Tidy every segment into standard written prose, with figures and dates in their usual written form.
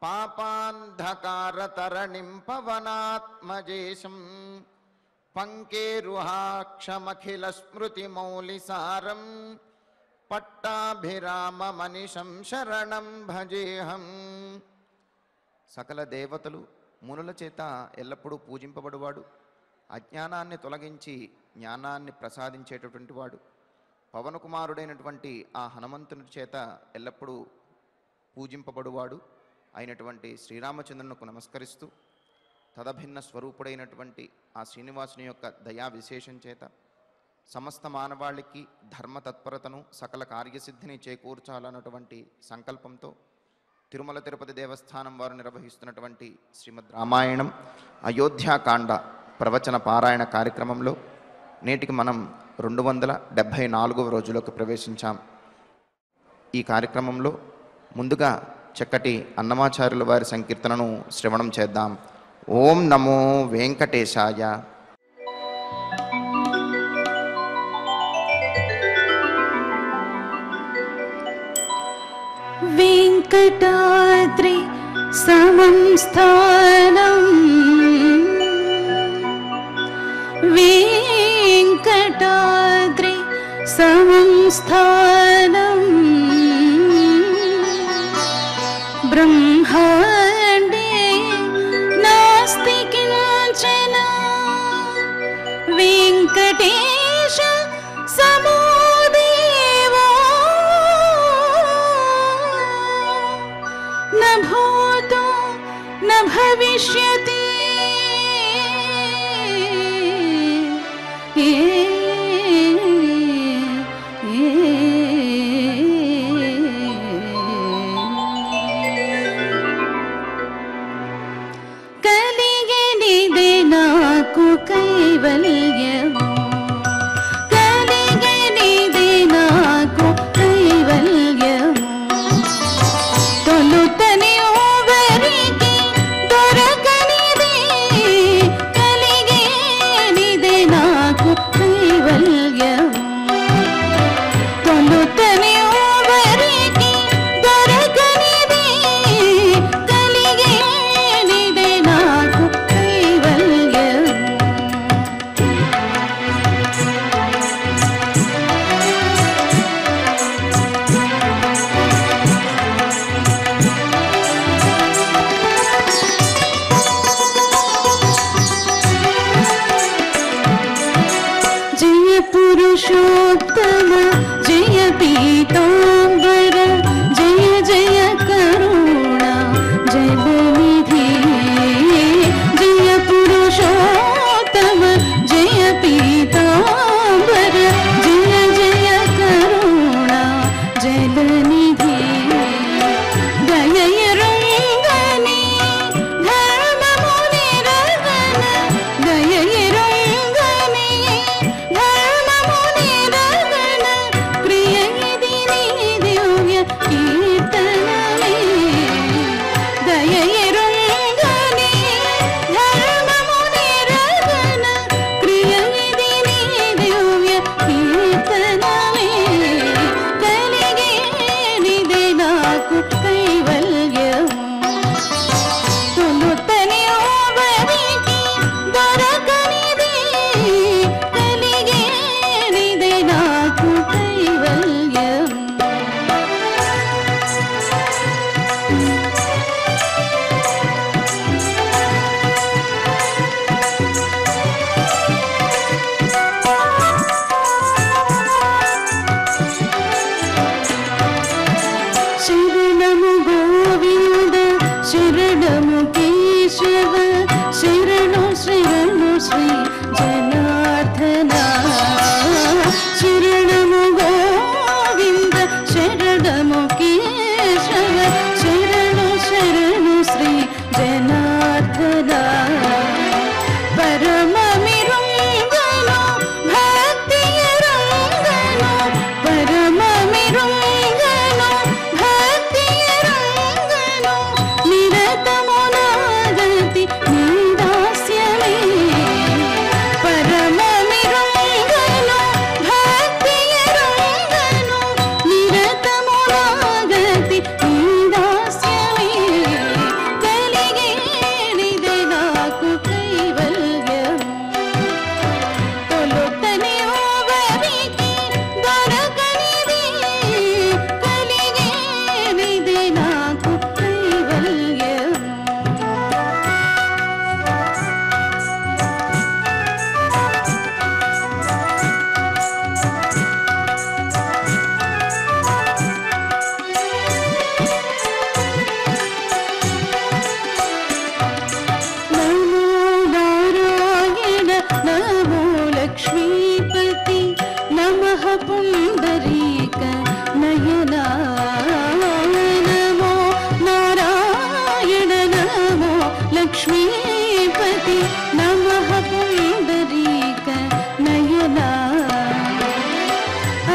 పాపాంధకారతరణిం పవనాత్మజేశం పంకేరుహాక్షమఖిల స్మృతిమౌలిసారం పట్టాభిరామమనిశం శరణం భజేహం. సకల దేవతలు మునుల చేత ఎల్లప్పుడూ పూజింపబడువాడు, అజ్ఞానాన్ని తొలగించి జ్ఞానాన్ని ప్రసాదించేటటువంటి వాడు, పవనకుమారుడైనటువంటి ఆ హనుమంతుని చేత ఎల్లప్పుడూ పూజింపబడువాడు అయినటువంటి శ్రీరామచంద్రునికి నమస్కరిస్తూ, తదభిన్న స్వరూపుడైనటువంటి ఆ శ్రీనివాసుని యొక్క దయా విశేషం చేత సమస్త మానవాళికి ధర్మ తత్పరతను సకల కార్యసిద్ధిని చేకూర్చాలన్నటువంటి సంకల్పంతో తిరుమల తిరుపతి దేవస్థానం వారు నిర్వహిస్తున్నటువంటి శ్రీమద్ రామాయణం అయోధ్యాకాండ ప్రవచన పారాయణ కార్యక్రమంలో నేటికి మనం 274వ రోజులోకి ప్రవేశించాం. ఈ కార్యక్రమంలో ముందుగా చక్కటి అన్నమాచార్యుల వారి సంకీర్తనను శ్రవణం చేద్దాం. ఓం నమో వెంకటేశాయ. వెంకటాద్రి సమం స్థానం వెంకటాద్రి సమం స్థానం బ్రహ్మాండే నాస్తి కించన వెంకటేశ సమో దేవో న భూతో న భవిష్యతి కలిగనిదే నాకు కైవల్యము, కలిగనిదే నాకు కైవల్యము, తొలుతని ఊవరికి దొరకనిదే, కలిగనిదే నాకు కైవల్యము, తొలుతని ఊవరికి దొరకనిదే, కలిగనిదే నాకు కైవల్యము. జయ పురుషోత్తమ జయ పీతాంబర జయ జయ కరుణ జలనిధి, జయ పురుషోత్తమ జయ పీతాంబర జయ జయ కరుణ జలనిధి, దయయరుంగని ధర్మము నిరగన, దయయరుంగని ధర్మము నిరగన, ప్రియనిధి నీ लक्ष्मीपति नमः पुण्डरीक नयना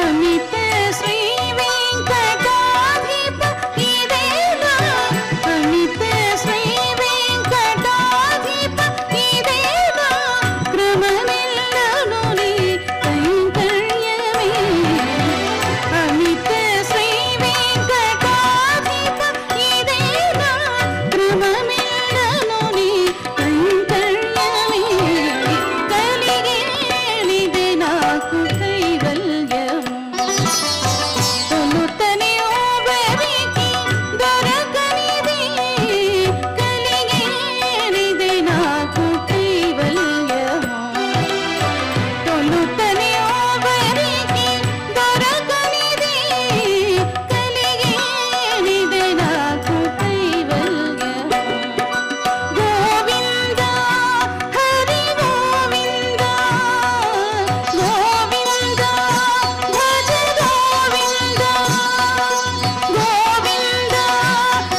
अमित श्री वेङ्कटाधिपति देवा अमित श्री वेङ्कटाधिपति देवा क्रममिल्लनु नी कैङ्कर्यमे अमित श्री वेङ्कटाधिपति देवा क्रममिल्लनु नी कैङ्कर्यमे కలిగేనిదే నాకు కైవల్యము తొలుతని ఓవరికి దొరకనిది కలిగేనిదే నాకు కైవల్యము తొలుతని ఓవరికి దొరకనిది కలిగేనిదే నాకు కైవల్యము గోవింద హరి గోవింద గోవింద భజ గోవింద గోవింద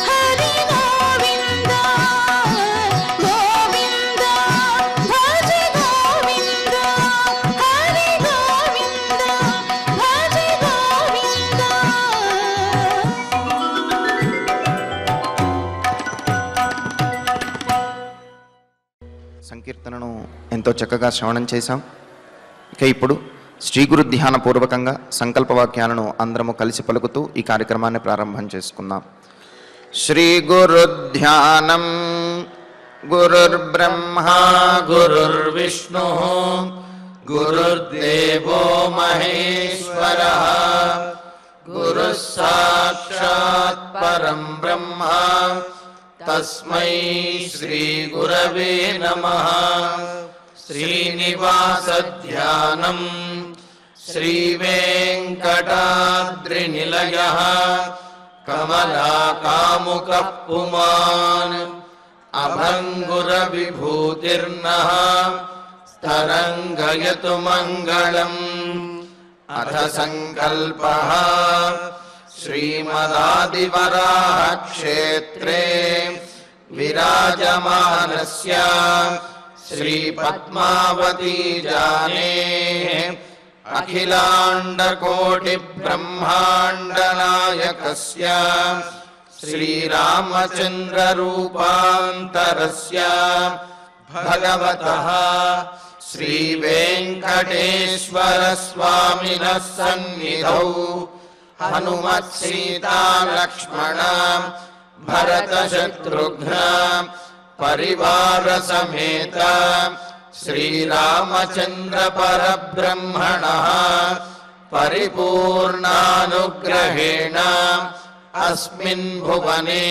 హరి గోవింద గోవింద భజ గోవింద హరి గోవింద భజ గోవింద సంకీర్తనను ఎంతో చక్కగా శ్రవణం చేశాం. ఇక ఇప్పుడు శ్రీ గురు ధ్యాన పూర్వకంగా సంకల్ప వాక్యాలను అందరము కలిసి పలుకుతూ ఈ కార్యక్రమాన్ని ప్రారంభం చేసుకుందాం. శ్రీ గురు ధ్యానం గురుర్బ్రహ్మా గురుర్విష్ణు గురుర్దేవో మహేశ్వరః గురుః సాక్షాత్ పరం బ్రహ్మ తస్మై శ్రీ గురవే నమః. శ్రీనివాస ధ్యానం శ్రీ వెంకటాద్రినిలయః కమలాకాముకః పుమాన్ అభంగుర విభూతిర్నః స్తరంగయతు మంగళం. అథ సంకల్పః శ్రీమదాదివరాహ క్షేత్రే విరాజమానస్య శ్రీ పద్మావతీ జానే అఖిలాండకోటి బ్రహ్మాండ నాయకస్య శ్రీరామచంద్ర రూపాంతరస్య భగవతః శ్రీ వెంకటేశ్వర స్వామినః సన్నిధౌ హనుమత్ సీతా లక్ష్మణ భరత శత్రుఘ్న పరివార సమేత శ్రీరామచంద్ర పరబ్రహ్మణః పరిపూర్ణానుగ్రహేణ అస్మిన్ భువనే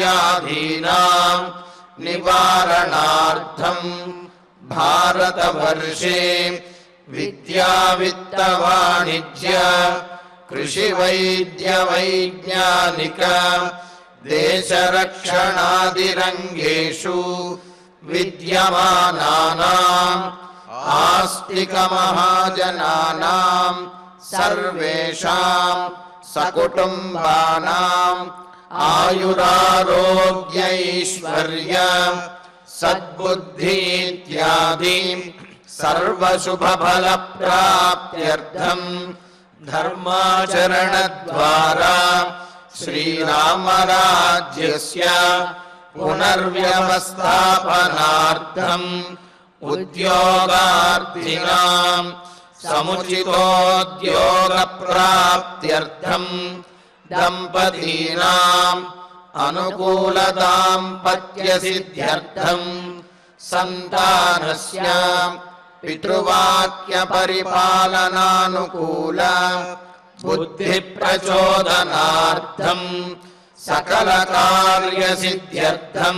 సమస్తాధివ్యాధీనాం నివారణార్థం భారతవర్షే విద్యా విత్త వాణిజ్య కృషి వైద్య వైజ్ఞానిక దేశరక్షణాదిరంగేషు విద్యమానానాం ఆస్తిక మహాజనానాం సర్వేషాం సకుటుంబానాం ఆయురారోగ్యైశ్వర్య సద్బుద్ధి ఇత్యాది సర్వశుభఫల ప్రాప్త్యర్థం ధర్మాచరణద్వారా శ్రీరామరాజ్యస్య పునర్వ్యవస్థాపనార్థం ఉద్యోగార్థినాం సముచితోద్యోగ ప్రాప్త్యర్థం దంపతీనాం అనుకూల దాంపత్య సిద్ధ్యర్థం సంతానస్య పితృవాక్య పరిపాలనానుకూల బుద్ధి ప్రచోదనార్థం సకల కార్య సిద్ధ్యర్థం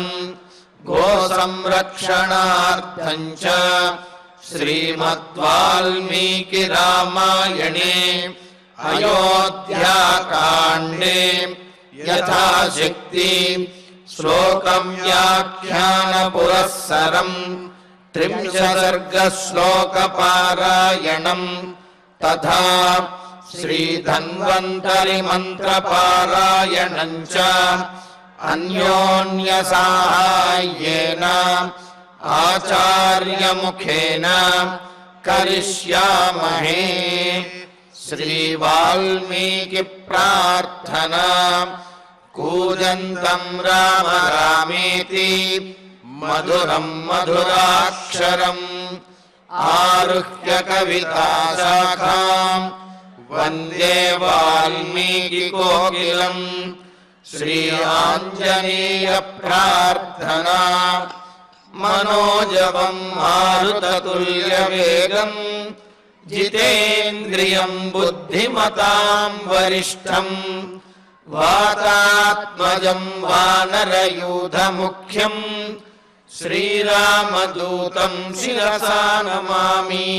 గో సంరక్షణార్థం చ శ్రీమద్వాల్మీకి రామాయణే అయోధ్యాకాండే యథాశక్తి శ్లోకం వ్యాఖ్యాన పురస్సరం 30 సర్గ శ్లోక పారాయణం తథా శ్రీ ధన్వంతరి మంత్ర పారాయణం చ अन्योन्यसाहाय्येन आचार्यमुखेन करिष्यामहे। श्रीवाल्मीकिप्रार्थना। कूजन्तं राम रामेति मधुरं मधुराक्षरम् आरुह्य कविताशाखां वन्दे वाल्मीकिकोकिलम्। श्री आञ्जनेयप्रार्थना। मनोजवं मारुततुल्यवेगं जितेन्द्रियं बुद्धिमतां वरिष्ठं वातात्मजं वानरयूथमुख्यं श्रीरामदूतं शिरसा नमामि।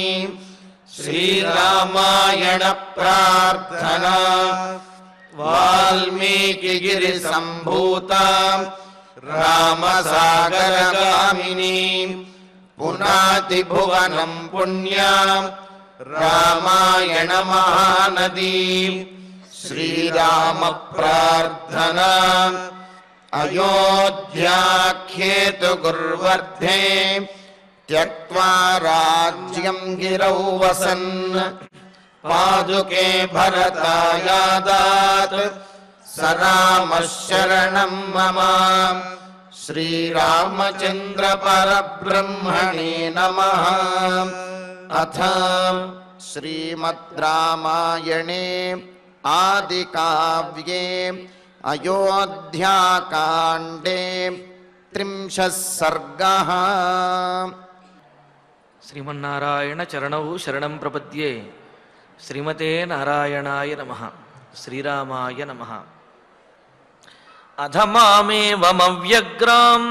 श्रीरामायण प्रार्थना। वाल्मीकिगिरिसम्भूता रामसागरगामिनी पुनाति भुवनं पुण्या रामायण महानदी। श्रीराम प्रार्थना। अयोध्याख्येतु गुर्वर्धे त्यक्त्वा राज्यं गिरौ वसन् पादुके भरतायादात् स रामः शरणं मम। श्रीरामचन्द्र परब्रह्मणे नमः। अथ श्रीमद् रामायणे आदिकाव्ये अयोध्याकाण्डे 30 सर्गः। శ్రీమన్నారాయణ చరణౌ శరణం ప్రపద్యే. శ్రీమతే నారాయణాయ నమః. శ్రీరామాయ నమః. అధమామేవమవ్యగ్రాం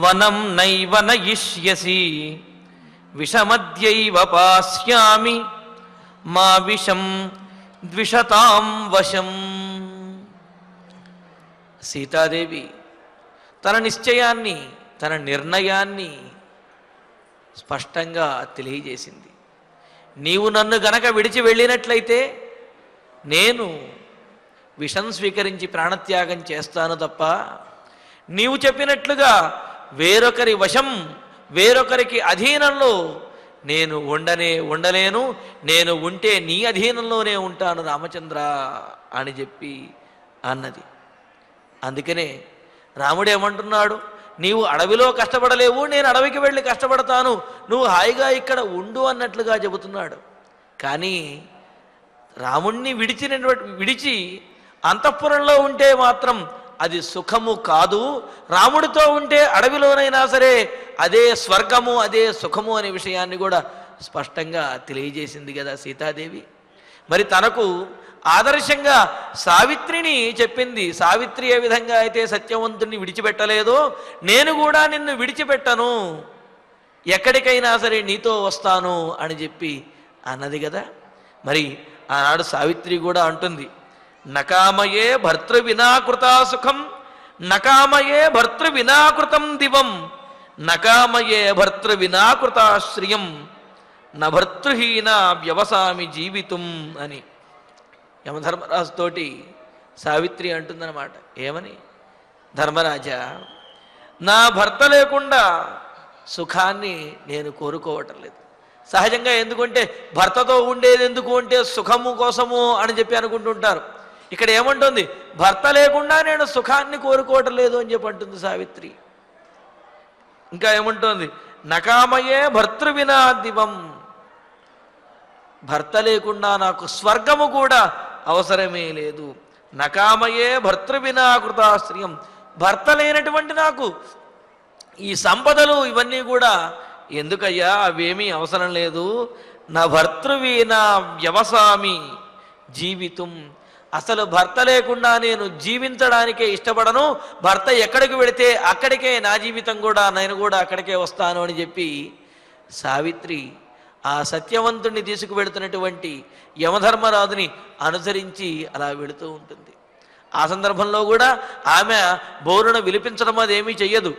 వనం నైవ నయిష్యసి విషమద్యైవ పాస్యామి మా విషం ద్విషతాం వశం. సీతాదేవి తన నిశ్చయాన్ని, తన నిర్ణయాన్ని స్పష్టంగా తెలియజేసింది. నీవు నన్ను గనక విడిచి వెళ్ళినట్లయితే నేను విషం స్వీకరించి ప్రాణత్యాగం చేస్తాను తప్ప నీవు చెప్పినట్లుగా వేరొకరి వశం, వేరొకరికి అధీనంలో నేను ఉండలేను. నేను ఉంటే నీ అధీనంలోనే ఉంటాను రామచంద్ర అని చెప్పి అన్నది. అందుకనే రాముడు ఏమంటున్నాడు, నీవు అడవిలో కష్టపడలేవు, నేను అడవికి వెళ్ళి కష్టపడతాను, నువ్వు హాయిగా ఇక్కడ ఉండు అన్నట్లుగా చెబుతున్నాడు. కానీ రాముణ్ణి విడిచి అంతఃపురంలో ఉంటే మాత్రం అది సుఖము కాదు. రాముడితో ఉంటే అడవిలోనైనా సరే అదే స్వర్గము, అదే సుఖము అనే విషయాన్ని కూడా స్పష్టంగా తెలియజేసింది కదా సీతాదేవి. మరి తనకు ఆదర్శంగా సావిత్రిని చెప్పింది. సావిత్రి ఏ విధంగా అయితే సత్యవంతుణ్ణి విడిచిపెట్టలేదో నేను కూడా నిన్ను విడిచిపెట్టను, ఎక్కడికైనా సరే నీతో వస్తాను అని చెప్పి అన్నది కదా. మరి ఆనాడు సావిత్రి కూడా అంటుంది, నకామయే భర్తృ వినాకృతా సుఖం నకామయే భర్తృ వినాకృతం దివం నకామయే భర్తృ వినాకృతాశ్రియం నభర్తృహీన వ్యవసామి జీవితం అని యమధర్మరాజుతోటి సావిత్రి అంటుందన్నమాట. ఏమని? ధర్మరాజా, నా భర్త లేకుండా సుఖాన్ని నేను కోరుకోవటం లేదు. సహజంగా ఎందుకంటే భర్తతో ఉండేది ఎందుకు అంటే సుఖము కోసము అని చెప్పి అనుకుంటుంటారు. ఇక్కడ ఏమంటుంది, భర్త లేకుండా నేను సుఖాన్ని కోరుకోవటం లేదు అని చెప్పి అంటుంది సావిత్రి. ఇంకా ఏమంటుంది, నకామయే భర్తృ వినా దివం, భర్త లేకుండా నాకు స్వర్గము కూడా అవసరమే లేదు. నకామయే భర్తృ వినా కృతాశ్రయం, భర్త లేనటువంటి నాకు ఈ సంపదలు ఇవన్నీ కూడా ఎందుకయ్యా, అవేమీ అవసరం లేదు. నా భర్తృవీనా వ్యవసామి జీవితం, అసలు భర్త లేకుండా నేను జీవించడానికే ఇష్టపడను. భర్త ఎక్కడికి వెళితే అక్కడికే నా జీవితం కూడా, నేను కూడా అక్కడికే వస్తాను అని చెప్పి సావిత్రి ఆ సత్యవంతుణ్ణి తీసుకువెళుతున్నటువంటి యమధర్మరాజుని అనుసరించి అలా వెళుతూ ఉంటుంది. ఆ సందర్భంలో కూడా ఆమె బోరున విలిపించడం అదేమీ చెయ్యదు.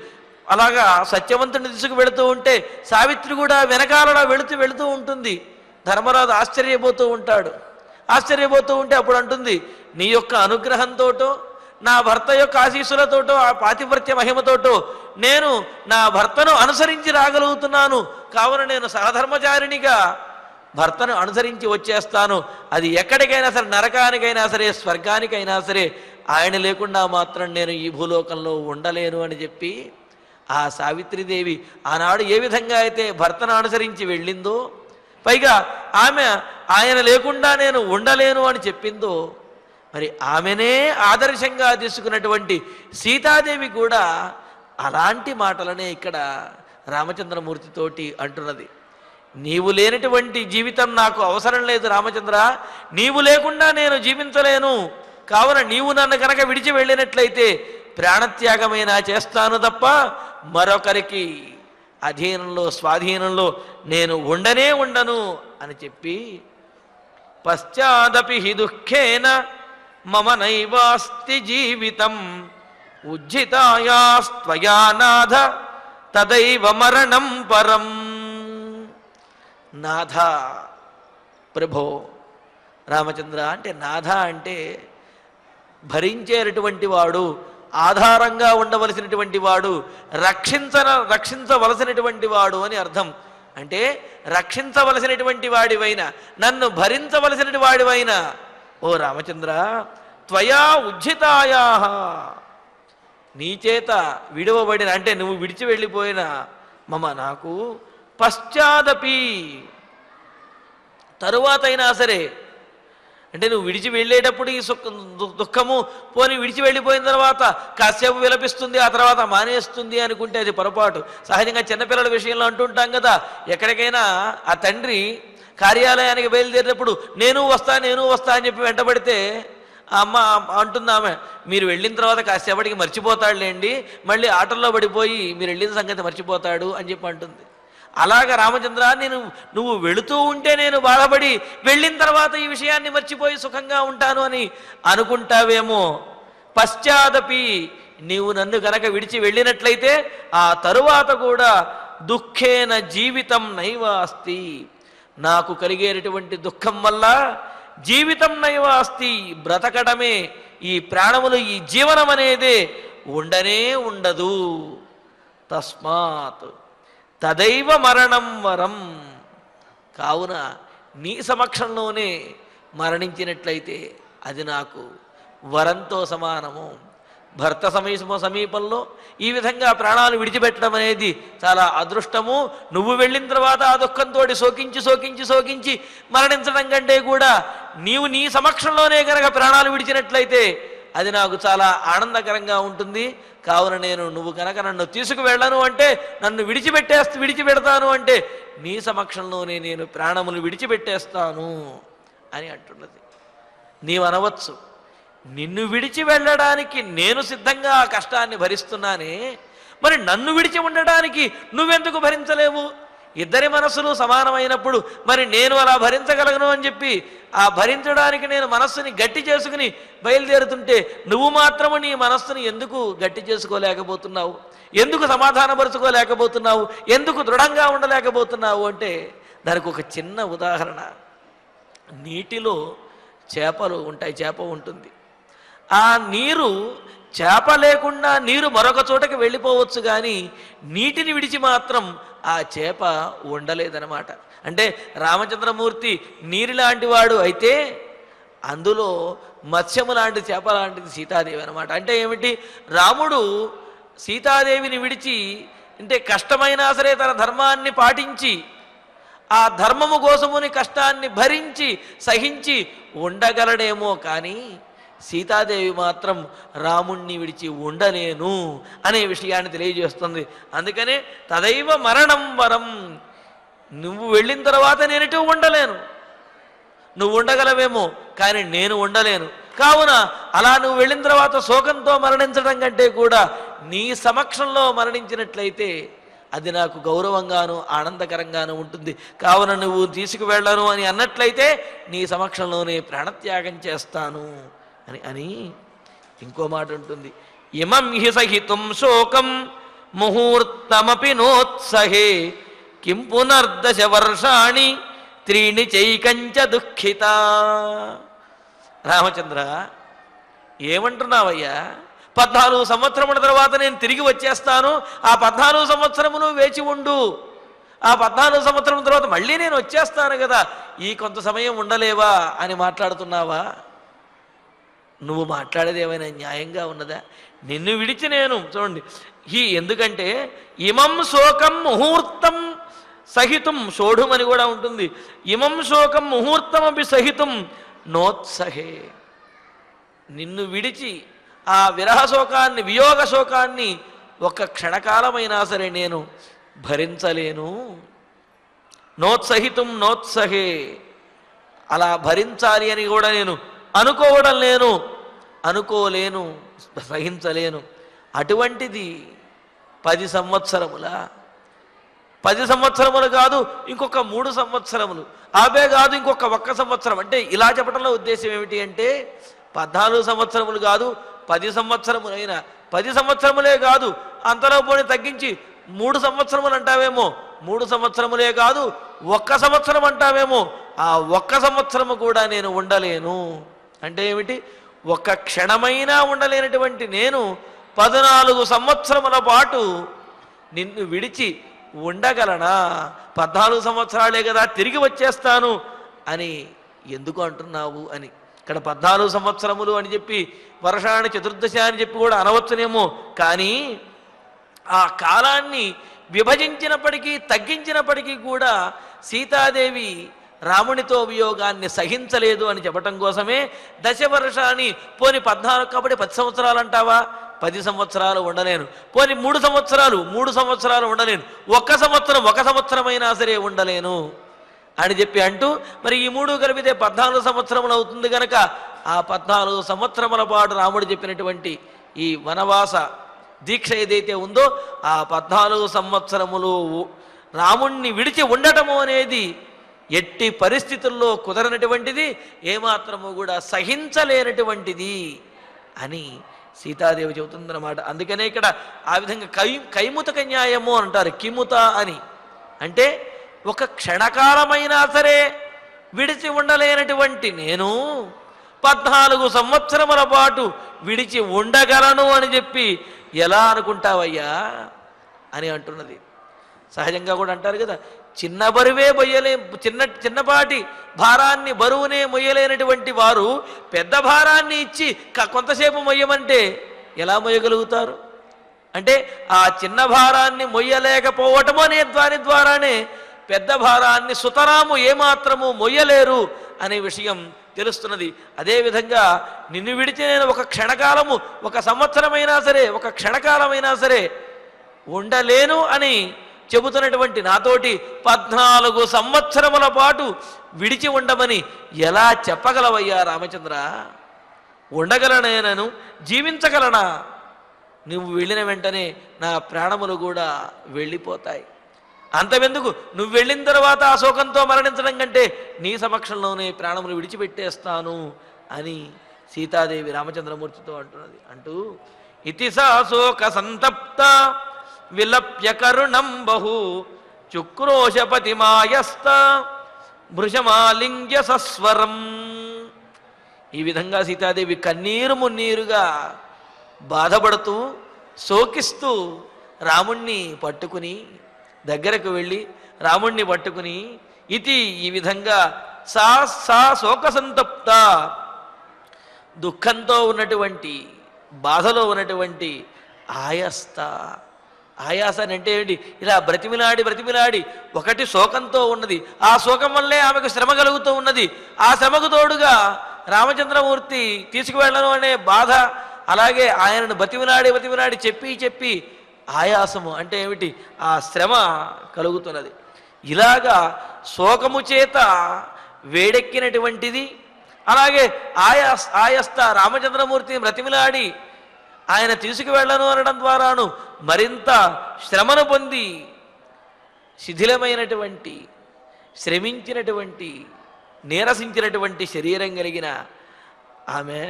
అలాగా సత్యవంతుని తీసుకువెళుతూ ఉంటే సావిత్రి కూడా వెనకాలలా వెళుతూ ఉంటుంది. ధర్మరాజు ఆశ్చర్యపోతూ ఉంటాడు. ఆశ్చర్యపోతూ ఉంటే అప్పుడు అంటుంది, నీ యొక్క అనుగ్రహంతోటో నా భర్త యొక్క ఆశీస్సులతోటో ఆ పాతివ్రత్య మహిమతోటో నేను నా భర్తను అనుసరించి రాగలుగుతున్నాను. కావున నేను సహధర్మచారిణిగా భర్తను అనుసరించి వచ్చేస్తాను. అది ఎక్కడికైనా సరే, నరకానికైనా సరే, స్వర్గానికైనా సరే, ఆయన లేకుండా మాత్రం నేను ఈ భూలోకంలో ఉండలేను అని చెప్పి ఆ సావిత్రీదేవి ఆనాడు ఏ విధంగా అయితే భర్తను అనుసరించి వెళ్ళిందో, పైగా ఆమె ఆయన లేకుండా నేను ఉండలేను అని చెప్పిందో, మరి ఆమెనే ఆదర్శంగా తీసుకున్నటువంటి సీతాదేవి కూడా అలాంటి మాటలనే ఇక్కడ రామచంద్రమూర్తితోటి అంటున్నది. నీవు లేనటువంటి జీవితం నాకు అవసరం లేదు రామచంద్ర, నీవు లేకుండా నేను జీవించలేను. కావున నీవు నన్ను కనుక విడిచి వెళ్ళినట్లయితే ప్రాణత్యాగమైనా చేస్తాను తప్ప మరొకరికి అధీనంలో స్వాధీనంలో నేను ఉండను అని చెప్పి, పశ్చాదపి హి దుఃఖేన మమ నైవాస్తి జీవితం ఉజ్జితాయాస్త్వయా నాథ తదైవ మరణం పరం. నాథ, ప్రభో, రామచంద్ర అంటే నాథ అంటే భరించేటటువంటి వాడు, ఆధారంగా ఉండవలసినటువంటి వాడు, రక్షించవలసినటువంటి వాడు అని అర్థం. అంటే రక్షించవలసినటువంటి వాడివైన, నన్ను భరించవలసిన వాడివైన ఓ రామచంద్ర, త్వయా ఉజ్జితాయా, నీచేత విడువబడిన అంటే నువ్వు విడిచి వెళ్ళిపోయిన మమ నాకు, పశ్చాదపి తరువాతైనా సరే, అంటే నువ్వు విడిచి వెళ్ళేటప్పుడు ఈ దుఃఖము పోని విడిచి వెళ్ళిపోయిన తర్వాత కాసేపు విలపిస్తుంది, ఆ తర్వాత మానేస్తుంది అనుకుంటే అది పొరపాటు. సహజంగా చిన్నపిల్లల విషయంలో అంటుంటాం కదా, ఎక్కడికైనా ఆ తండ్రి కార్యాలయానికి బయలుదేరినప్పుడు నేను వస్తా అని చెప్పి వెంటబడితే ఆ అమ్మ అంటుంది, ఆమె మీరు వెళ్ళిన తర్వాత కాసేపటికి మర్చిపోతాడులేండి, మళ్ళీ ఆటల్లో పడిపోయి మీరు వెళ్ళిన సంగతి మర్చిపోతాడు అని చెప్పి అంటుంది. అలాగా రామచంద్ర, నువ్వు వెళుతూ ఉంటే నేను బాధపడి వెళ్ళిన తర్వాత ఈ విషయాన్ని మర్చిపోయి సుఖంగా ఉంటాను అని అనుకుంటావేమో. పశ్చాదపి, నీవు నన్ను గనక విడిచి వెళ్ళినట్లయితే ఆ తరువాత కూడా దుఃఖేన జీవితం నైవ అస్తి, నాకు కలిగేటటువంటి దుఃఖం వల్ల జీవితం నైవ అస్తి, బ్రతకడమే, ఈ ప్రాణములు, ఈ జీవనం అనేదే ఉండనే ఉండదు. తస్మాత్ తదైవ మరణం వరం, కావున నీ సమక్షంలోనే మరణించినట్లయితే అది నాకు వరంతో సమానము. భర్త సమీపంలో ఈ విధంగా ప్రాణాలు విడిచిపెట్టడం అనేది చాలా అదృష్టము. నువ్వు వెళ్ళిన తర్వాత ఆ దుఃఖంతో శోకించి మరణించడం కంటే కూడా నీవు నీ సమక్షంలోనే కనుక ప్రాణాలు విడిచినట్లయితే అది నాకు చాలా ఆనందకరంగా ఉంటుంది. కావున నువ్వు కనుక నన్ను తీసుకువెళ్ళను అంటే, నన్ను విడిచిపెడతాను అంటే నీ సమక్షంలోనే నేను ప్రాణములు విడిచిపెట్టేస్తాను అని అంటున్నది. నీవు అనవచ్చు, నిన్ను విడిచి వెళ్ళడానికి నేను సిద్ధంగా ఆ కష్టాన్ని భరిస్తున్నానే, మరి నన్ను విడిచి ఉండడానికి నువ్వెందుకు భరించలేవు? ఇద్దరి మనస్సులు సమానమైనప్పుడు మరి నేను అలా భరించగలను అని చెప్పి ఆ భరించడానికి నేను మనస్సుని గట్టి చేసుకుని బయలుదేరుతుంటే నువ్వు మాత్రము నీ మనస్సుని ఎందుకు గట్టి చేసుకోలేకపోతున్నావు? ఎందుకు సమాధానపరుచుకోలేకపోతున్నావు? ఎందుకు దృఢంగా ఉండలేకపోతున్నావు అంటే దానికి ఒక చిన్న ఉదాహరణ. నీటిలో చేపలు ఉంటాయి, చేప ఉంటుంది. ఆ నీరు, చేప లేకుండా నీరు మరొక చోటకి వెళ్ళిపోవచ్చు, కానీ నీటిని విడిచి మాత్రం ఆ చేప ఉండలేదన్నమాట. అంటే రామచంద్రమూర్తి నీరు లాంటి వాడు అయితే అందులో మత్స్యము లాంటి చేప లాంటిది సీతాదేవి అనమాట. అంటే ఏమిటి, రాముడు సీతాదేవిని విడిచి, అంటే కష్టమైనా సరే తన ధర్మాన్ని పాటించి ఆ ధర్మము కోసముని కష్టాన్ని భరించి సహించి ఉండగలడేమో, కానీ సీతాదేవి మాత్రం రాముణ్ణి విడిచి ఉండలేను అనే విషయాన్ని తెలియజేస్తుంది. అందుకనే తదైవ మరణం వరం, నువ్వు వెళ్ళిన తర్వాత నేనెటూ ఉండలేను. నువ్వు ఉండగలవేమో, కానీ నేను ఉండలేను. కావున అలా నువ్వు వెళ్ళిన తర్వాత శోకంతో మరణించడం కంటే కూడా నీ సమక్షంలో మరణించినట్లయితే అది నాకు గౌరవంగాను ఆనందకరంగాను ఉంటుంది. కావున నువ్వు తీసుకువెళ్ళను అని అన్నట్లయితే నీ సమక్షంలోనే ప్రాణత్యాగం చేస్తాను అని ఇంకో మాట ఉంటుంది. ఇమం హి సహితుం శోకం ముహూర్తమపి నోత్సహే కిం పునర్దశ వర్షాణి త్రీణి చైకంచ దుఃఖిత. రామచంద్ర, ఏమంటున్నావయ్యా? 14 సంవత్సరముల తర్వాత నేను తిరిగి వచ్చేస్తాను, ఆ 14 సంవత్సరములు వేచి ఉండు, ఆ 14 సంవత్సరం తర్వాత మళ్ళీ నేను వచ్చేస్తాను కదా, ఈ కొంత సమయం ఉండలేవా అని మాట్లాడుతున్నావా? నువ్వు మాట్లాడేది ఏమైనా న్యాయంగా ఉన్నదా? నిన్ను విడిచి నేను చూడండి ఎందుకంటే ఇమం శోకం ముహూర్తం సహితం షోఢుమని కూడా ఉంటుంది. ఇమం శోకం ముహూర్తం అవి సహితం నోత్సహే. నిన్ను విడిచి ఆ విరహ శోకాన్ని వియోగ శోకాన్ని ఒక్క క్షణకాలమైనా సరే నేను భరించలేను. నోత్సహితం నోత్సహే, అలా భరించాలి అని కూడా నేను అనుకోలేను, సహించలేను. అటువంటిది 10 సంవత్సరముల 10 సంవత్సరములు కాదు, ఇంకొక 3 సంవత్సరములు, అవే కాదు ఇంకొక 1 సంవత్సరం. అంటే ఇలా చెప్పడంలో ఉద్దేశం ఏమిటి అంటే 14 సంవత్సరములు కాదు 10 సంవత్సరములైనా 10 సంవత్సరములే కాదు, అంతలో పోని తగ్గించి 3 సంవత్సరములు అంటావేమో, 3 సంవత్సరములే కాదు 1 సంవత్సరం అంటావేమో, ఆ 1 సంవత్సరము కూడా నేను ఉండలేను. అంటే ఏమిటి? ఒక్క క్షణమైనా ఉండలేనటువంటి నేను 14 సంవత్సరముల పాటు నిన్ను విడిచి ఉండగలనా? 14 సంవత్సరాలే కదా, తిరిగి వచ్చేస్తాను అని ఎందుకు అంటున్నావు అని. ఇక్కడ 14 సంవత్సరములు అని చెప్పి వర్షాన్ని చతుర్దశ అని చెప్పి కూడా అనవచ్చునేమో, కానీ ఆ కాలాన్ని విభజించినప్పటికీ తగ్గించినప్పటికీ కూడా సీతాదేవి రామునితో వియోగాన్ని సహించలేదు అని చెప్పటం కోసమే దశవర్షాన్ని పోని 14 కాబట్టి 10 సంవత్సరాలు అంటావా? 10 సంవత్సరాలు ఉండలేను. పోని 3 సంవత్సరాలు ఉండలేను. 1 సంవత్సరమైనా సరే ఉండలేను అని చెప్పి అంటూ మరి ఈ 3 కలిపితే 14 సంవత్సరములు అవుతుంది కనుక ఆ 14 సంవత్సరముల పాటు రాముడు చెప్పినటువంటి ఈ వనవాస దీక్ష ఏదైతే ఉందో ఆ 14 సంవత్సరములు రాముణ్ణి విడిచి ఉండటము అనేది ఎట్టి పరిస్థితుల్లో కుదరనటువంటిది, ఏమాత్రము కూడా సహించలేనటువంటిది అని సీతాదేవి చెబుతుందన్నమాట. అందుకనే ఇక్కడ ఆ విధంగా కైముతక న్యాయము అంటారు. కిముత అని అంటే ఒక క్షణకాలమైనా సరే విడిచి ఉండలేనటువంటి నేను 14 సంవత్సరముల పాటు విడిచి ఉండగలను అని చెప్పి ఎలా అనుకుంటావయ్యా అని అంటున్నది. సహజంగా కూడా అంటారు కదా, చిన్న బరువే చిన్నపాటి భారాన్ని బరువునే మొయ్యలేనటువంటి వారు పెద్ద భారాన్ని ఇచ్చి కొంతసేపు మొయ్యమంటే ఎలా మొయ్యగలుగుతారు? అంటే ఆ చిన్న భారాన్ని మొయ్యలేకపోవటం అనే దాని ద్వారానే పెద్ద భారాన్ని సుతరాము ఏమాత్రము మొయ్యలేరు అనే విషయం తెలుస్తున్నది. అదేవిధంగా నిన్ను విడిచి నేను ఒక క్షణకాలము 1 సంవత్సరమైనా సరే 1 క్షణకాలమైనా సరే ఉండలేను అని చెబుతున్నటువంటి నాతోటి 14 సంవత్సరముల పాటు విడిచి ఉండమని ఎలా చెప్పగలవయ్యా రామచంద్ర? ఉండగలనేనను జీవించగలనా? నువ్వు వెళ్ళిన వెంటనే నా ప్రాణములు కూడా వెళ్ళిపోతాయి. అంతవెందుకు, నువ్వు వెళ్ళిన తర్వాత ఆ శోకంతో మరణించడం కంటే నీ సమక్షంలోనే ప్రాణములు విడిచిపెట్టేస్తాను అని సీతాదేవి రామచంద్రమూర్తితో అంటున్నది. అంటూ ఇతి సా శోక సంతప్త విలప్య కరుణం బహు చుక్రోశపతి మాయస్త భృశమాలింగ్య సస్వరం. ఈ విధంగా సీతాదేవి కన్నీరు మున్నీరుగా బాధపడుతూ శోకిస్తూ రాముణ్ణి పట్టుకుని దగ్గరకు వెళ్ళి రాముణ్ణి పట్టుకుని ఇది ఈ విధంగా సా శోక సంతప్త, దుఃఖంతో ఉన్నటువంటి బాధలో ఉన్నటువంటి ఆయాసాన్ని అంటే ఏంటి? ఇలా బ్రతిమిలాడి ఒకటి శోకంతో ఉన్నది, ఆ శోకం వల్లే ఆమెకు శ్రమ కలుగుతూ ఉన్నది. ఆ శ్రమకు తోడుగా రామచంద్రమూర్తి తీసుకువెళ్ళను అనే బాధ, అలాగే ఆయనను బతిమిలాడి చెప్పి ఆయాసము అంటే ఏమిటి? ఆ శ్రమ కలుగుతున్నది. ఇలాగా శోకము చేత వేడెక్కినటువంటిది, అలాగే ఆయస్త రామచంద్రమూర్తిని బ్రతిమిలాడి ఆయన తీసుకువెళ్ళను అనడం ద్వారాను మరింత శ్రమను పొంది శిథిలమైనటువంటి శ్రమించినటువంటి నీరసించినటువంటి శరీరం కలిగిన ఆమె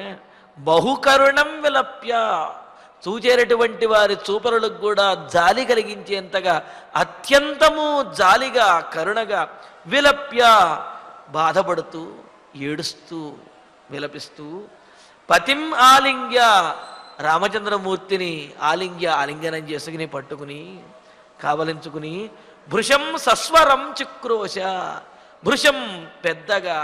బహుకరుణం విలప్య, చూచేటటువంటి వారి చూపరులకు కూడా జాలి కలిగించేంతగా అత్యంతము జాలిగా కరుణగా విలప్య బాధపడుతూ ఏడుస్తూ విలపిస్తూ పతిం ఆలింగ్య, రామచంద్రమూర్తిని ఆలింగనం చేసుకుని పట్టుకుని కావలించుకుని భృశం సస్వరం చిక్రోశ, భృశం పెద్దగా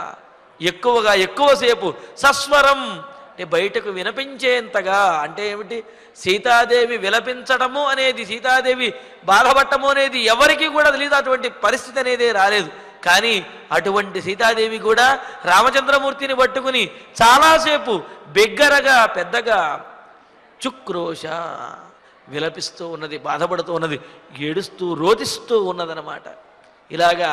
ఎక్కువసేపు, సస్వరం అంటే బయటకు వినిపించేంతగా, అంటే ఏమిటి, సీతాదేవి విలపించడము అనేది, సీతాదేవి బాధపడటము అనేది ఎవరికి కూడా తెలియదు, అటువంటి పరిస్థితి అనేది రాలేదు. కానీ అటువంటి సీతాదేవి కూడా రామచంద్రమూర్తిని పట్టుకుని చాలాసేపు బిగ్గరగా పెద్దగా చుక్రోశ విలపిస్తూ ఉన్నది, బాధపడుతూ ఉన్నది, ఏడుస్తూ రోధిస్తూ ఉన్నదన్నమాట. ఇలాగా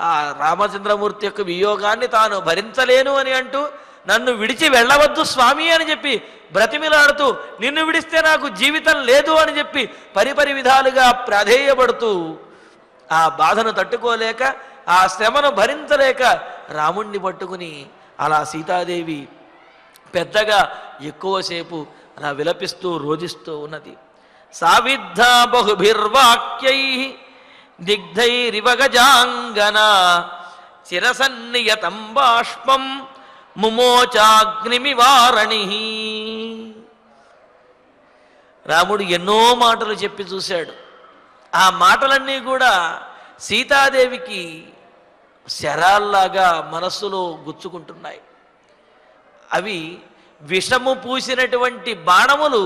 ఆ రామచంద్రమూర్తి యొక్క వియోగాన్ని తాను భరించలేను అని అంటూ, నన్ను విడిచి వెళ్ళవద్దు స్వామి అని చెప్పి బ్రతిమిలాడుతూ, నిన్ను విడిస్తే నాకు జీవితం లేదు అని చెప్పి పరిపరి విధాలుగా ప్రాధేయపడుతూ, ఆ బాధను తట్టుకోలేక, ఆ శ్రమను భరించలేక రాముణ్ణి పట్టుకుని అలా సీతాదేవి పెద్దగా ఎక్కువసేపు అలా విలపిస్తూ రోధిస్తూ ఉన్నది. సావిద్ధ బహుభిర్వాక్యై దిగ్ధైరివ గజాంగన చిరసన్నియతం బాష్పం ముమోచాగ్నిమివారణి. రాముడు ఎన్నో మాటలు చెప్పి చూశాడు. ఆ మాటలన్నీ కూడా సీతాదేవికి శరాల్లాగా మనస్సులో గుచ్చుకుంటున్నాయి. అవి విషము పూసినటువంటి బాణములు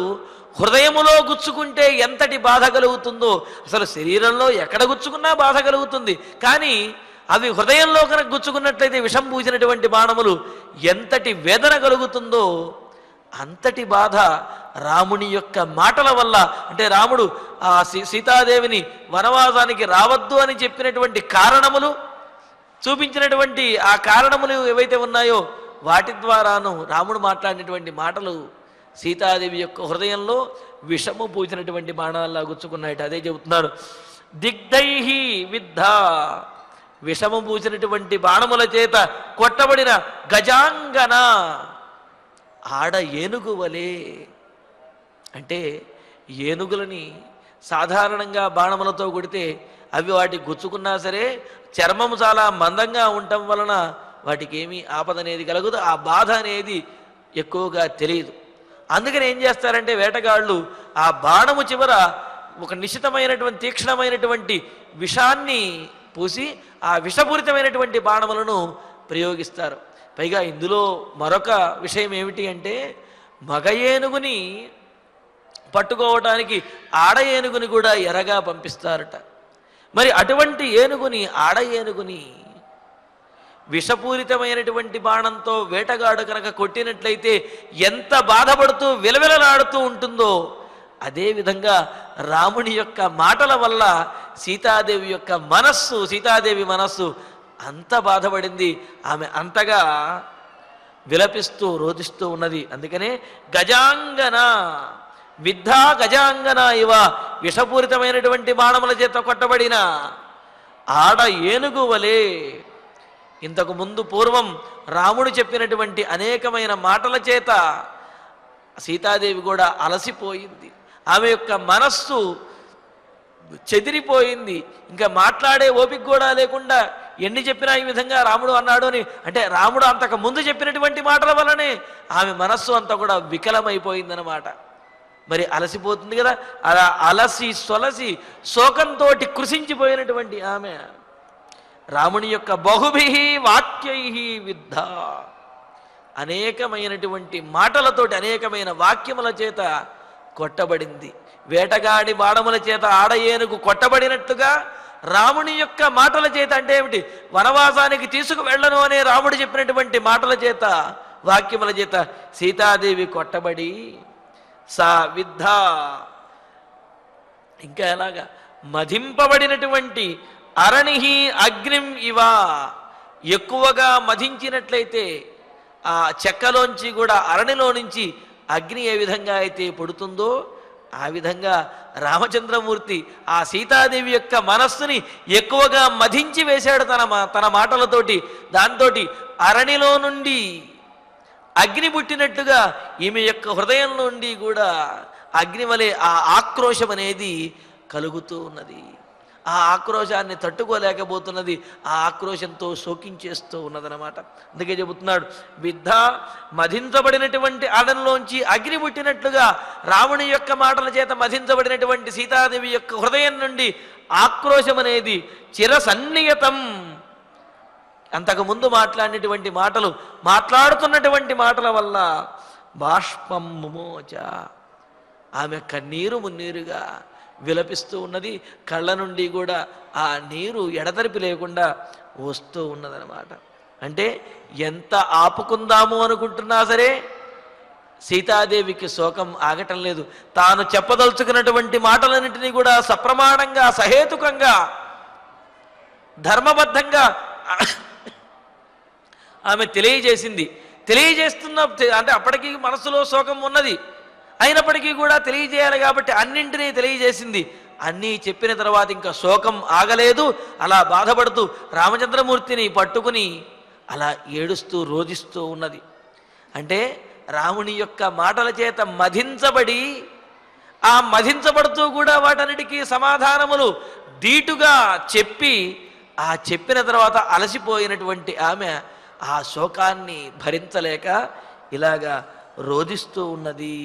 హృదయములో గుచ్చుకుంటే ఎంతటి బాధ కలుగుతుందో, అసలు శరీరంలో ఎక్కడ గుచ్చుకున్నా బాధ కలుగుతుంది, కానీ అవి హృదయంలో కనుక గుచ్చుకున్నట్లయితే విషం పూసినటువంటి బాణములు ఎంతటి వేదన కలుగుతుందో అంతటి బాధ రాముని యొక్క మాటల వల్ల. అంటే రాముడు ఆ సీతాదేవిని వనవాసానికి రావద్దు అని చెప్పినటువంటి కారణములు, చూపించినటువంటి ఆ కారణములు ఏవైతే ఉన్నాయో వాటి ద్వారాను రాముడు మాట్లాడినటువంటి మాటలు సీతాదేవి యొక్క హృదయంలో విషము పూసినటువంటి బాణాల్లా గుచ్చుకున్నాయట. అదే చెబుతున్నారు, దిగ్ధైహి విద్ధ, విషము పూసినటువంటి బాణముల చేత కొట్టబడిన గజాంగన, ఆడ ఏనుగు వలె. అంటే ఏనుగులని సాధారణంగా బాణములతో కొడితే అవి వాటికి గుచ్చుకున్నా సరే చర్మము చాలా మందంగా ఉండటం వలన వాటికి ఏమీ ఆపద అనేది కలగదు, ఆ బాధ అనేది ఎక్కువగా తెలియదు. అందుకని ఏం చేస్తారంటే వేటగాళ్ళు ఆ బాణము చివర ఒక నిశ్చితమైనటువంటి తీక్ష్ణమైనటువంటి విషాన్ని పూసి ఆ విషపూరితమైనటువంటి బాణములను ప్రయోగిస్తారు. పైగా ఇందులో మరొక విషయం ఏమిటి అంటే, మగ ఏనుగుని పట్టుకోవటానికి ఆడ ఏనుగుని కూడా ఎరగా పంపిస్తారట. మరి అటువంటి ఏనుగుని, ఆడ ఏనుగుని విషపూరితమైనటువంటి బాణంతో వేటగాడు కనుక కొట్టినట్లయితే ఎంత బాధపడుతూ విలవిలలాడుతూ ఉంటుందో, అదేవిధంగా రాముని యొక్క మాటల వల్ల సీతాదేవి యొక్క మనస్సు, సీతాదేవి మనస్సు అంత బాధపడింది. ఆమె అంతగా విలపిస్తూ రోధిస్తూ ఉన్నది. అందుకనే గజాంగన విద్ధా గజాంగన ఇవ, విషపూరితమైనటువంటి బాణముల చేత కొట్టబడిన ఆడ ఏనుగు వలె. ఇంతకు ముందు పూర్వం రాముడు చెప్పినటువంటి అనేకమైన మాటల చేత సీతాదేవి కూడా అలసిపోయింది. ఆమె యొక్క మనస్సు చెదిరిపోయింది. ఇంకా మాట్లాడే ఓపిక కూడా లేకుండా ఎన్ని చెప్పినా ఈ విధంగా రాముడు అన్నాడు అని, అంటే రాముడు అంతకు ముందు చెప్పినటువంటి మాటల వల్లనే ఆమె మనస్సు అంతా కూడా వికలమైపోయిందన్నమాట. మరి అలసిపోతుంది కదా, అలా అలసి సొలసి శోకంతో కృషించిపోయినటువంటి ఆమె రాముని యొక్క బహుభిహి వాక్యై విద్ధ, అనేకమైనటువంటి మాటలతోటి అనేకమైన వాక్యముల చేత కొట్టబడింది. వేటగాడి బాణముల చేత ఆడ ఏనుగు కొట్టబడినట్టుగా రాముని యొక్క మాటల చేత, అంటే ఏమిటి, వనవాసానికి తీసుకువెళ్ళను అనే రాముడు చెప్పినటువంటి మాటల చేత, వాక్యముల చేత సీతాదేవి కొట్టబడి సా విద్ధ, ఇంకా ఎలాగా మధింపబడినటువంటి అరణిహి అగ్నిం ఇవ, ఎక్కువగా మధించినట్లయితే ఆ చెక్కలోంచి కూడా అరణిలో నుంచి అగ్ని ఏ విధంగా అయితే పుడుతుందో ఆ విధంగా రామచంద్రమూర్తి ఆ సీతాదేవి యొక్క మనస్సుని ఎక్కువగా మధించి వేశాడు తన మాటలతోటి. దాంతో అరణిలో నుండి అగ్ని పుట్టినట్టుగా ఈమె యొక్క హృదయం నుండి కూడా అగ్ని వలె ఆ ఆక్రోశం అనేది కలుగుతూ ఉన్నది. ఆ ఆక్రోశాన్ని తట్టుకోలేకపోతున్నది, ఆ ఆక్రోశంతో శోకించేస్తూ ఉన్నదనమాట. అందుకే చెబుతున్నాడు, విద్ధ మధించబడినటువంటి ఆడలోంచి అగ్ని పుట్టినట్లుగా రాముని యొక్క మాటల చేత మధించబడినటువంటి సీతాదేవి యొక్క హృదయం నుండి ఆక్రోశం అనేది చిరసన్నియతం. అంతకుముందు మాట్లాడినటువంటి మాటలు, మాట్లాడుతున్నటువంటి మాటల వల్ల బాష్పం ముమోచ, ఆమె కన్నీరు మున్నీరుగా విలపిస్తూ ఉన్నది. కళ్ళ నుండి కూడా ఆ నీరు ఎడతెరిపి లేకుండా వస్తూ ఉన్నదనమాట. అంటే ఎంత ఆపుకుందాము అనుకుంటున్నా సరే సీతాదేవికి శోకం ఆగటం లేదు. తాను చెప్పదలుచుకున్నటువంటి మాటలన్నింటినీ కూడా సప్రమాణంగా, సహేతుకంగా, ధర్మబద్ధంగా ఆమె తెలియజేస్తున్న అంటే అప్పటికీ మనసులో శోకం ఉన్నది, అయినప్పటికీ కూడా తెలియజేయాలి కాబట్టి అన్నింటినీ తెలియజేసింది. అన్నీ చెప్పిన తర్వాత ఇంకా శోకం ఆగలేదు. అలా బాధపడుతూ రామచంద్రమూర్తిని పట్టుకుని అలా ఏడుస్తూ రోధిస్తూ ఉన్నది. అంటే రాముని యొక్క మాటల చేత మధించబడి, ఆ మధించబడుతూ కూడా వాటన్నిటికీ సమాధానములు ధీటుగా చెప్పి, ఆ చెప్పిన తర్వాత అలసిపోయినటువంటి ఆమె ఆ శోకాన్ని భరించలేక ఇలాగా రోధిస్తూ ఉన్నది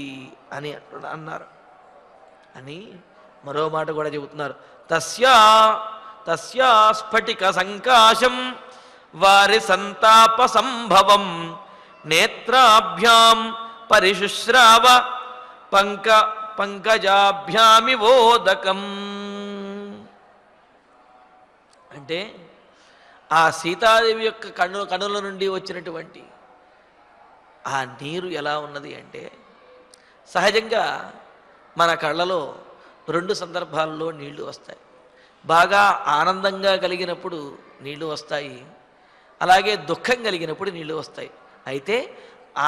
అని అన్నారు. అని మరో మాట కూడా చెబుతున్నారు. తస్యా స్ఫటిక సంకాశం వారి సంతాప సంభవం నేత్రాభ్యాం పరిశుశ్రావ పంకజాభ్యామివోదకం. అంటే ఆ సీతాదేవి యొక్క కన్నుల నుండి వచ్చినటువంటి ఆ నీరు ఎలా ఉన్నది అంటే, సహజంగా మన కళ్ళలో 2 సందర్భాల్లో నీళ్లు వస్తాయి. బాగా ఆనందంగా కలిగినప్పుడు నీళ్లు వస్తాయి, అలాగే దుఃఖం కలిగినప్పుడు నీళ్లు వస్తాయి. అయితే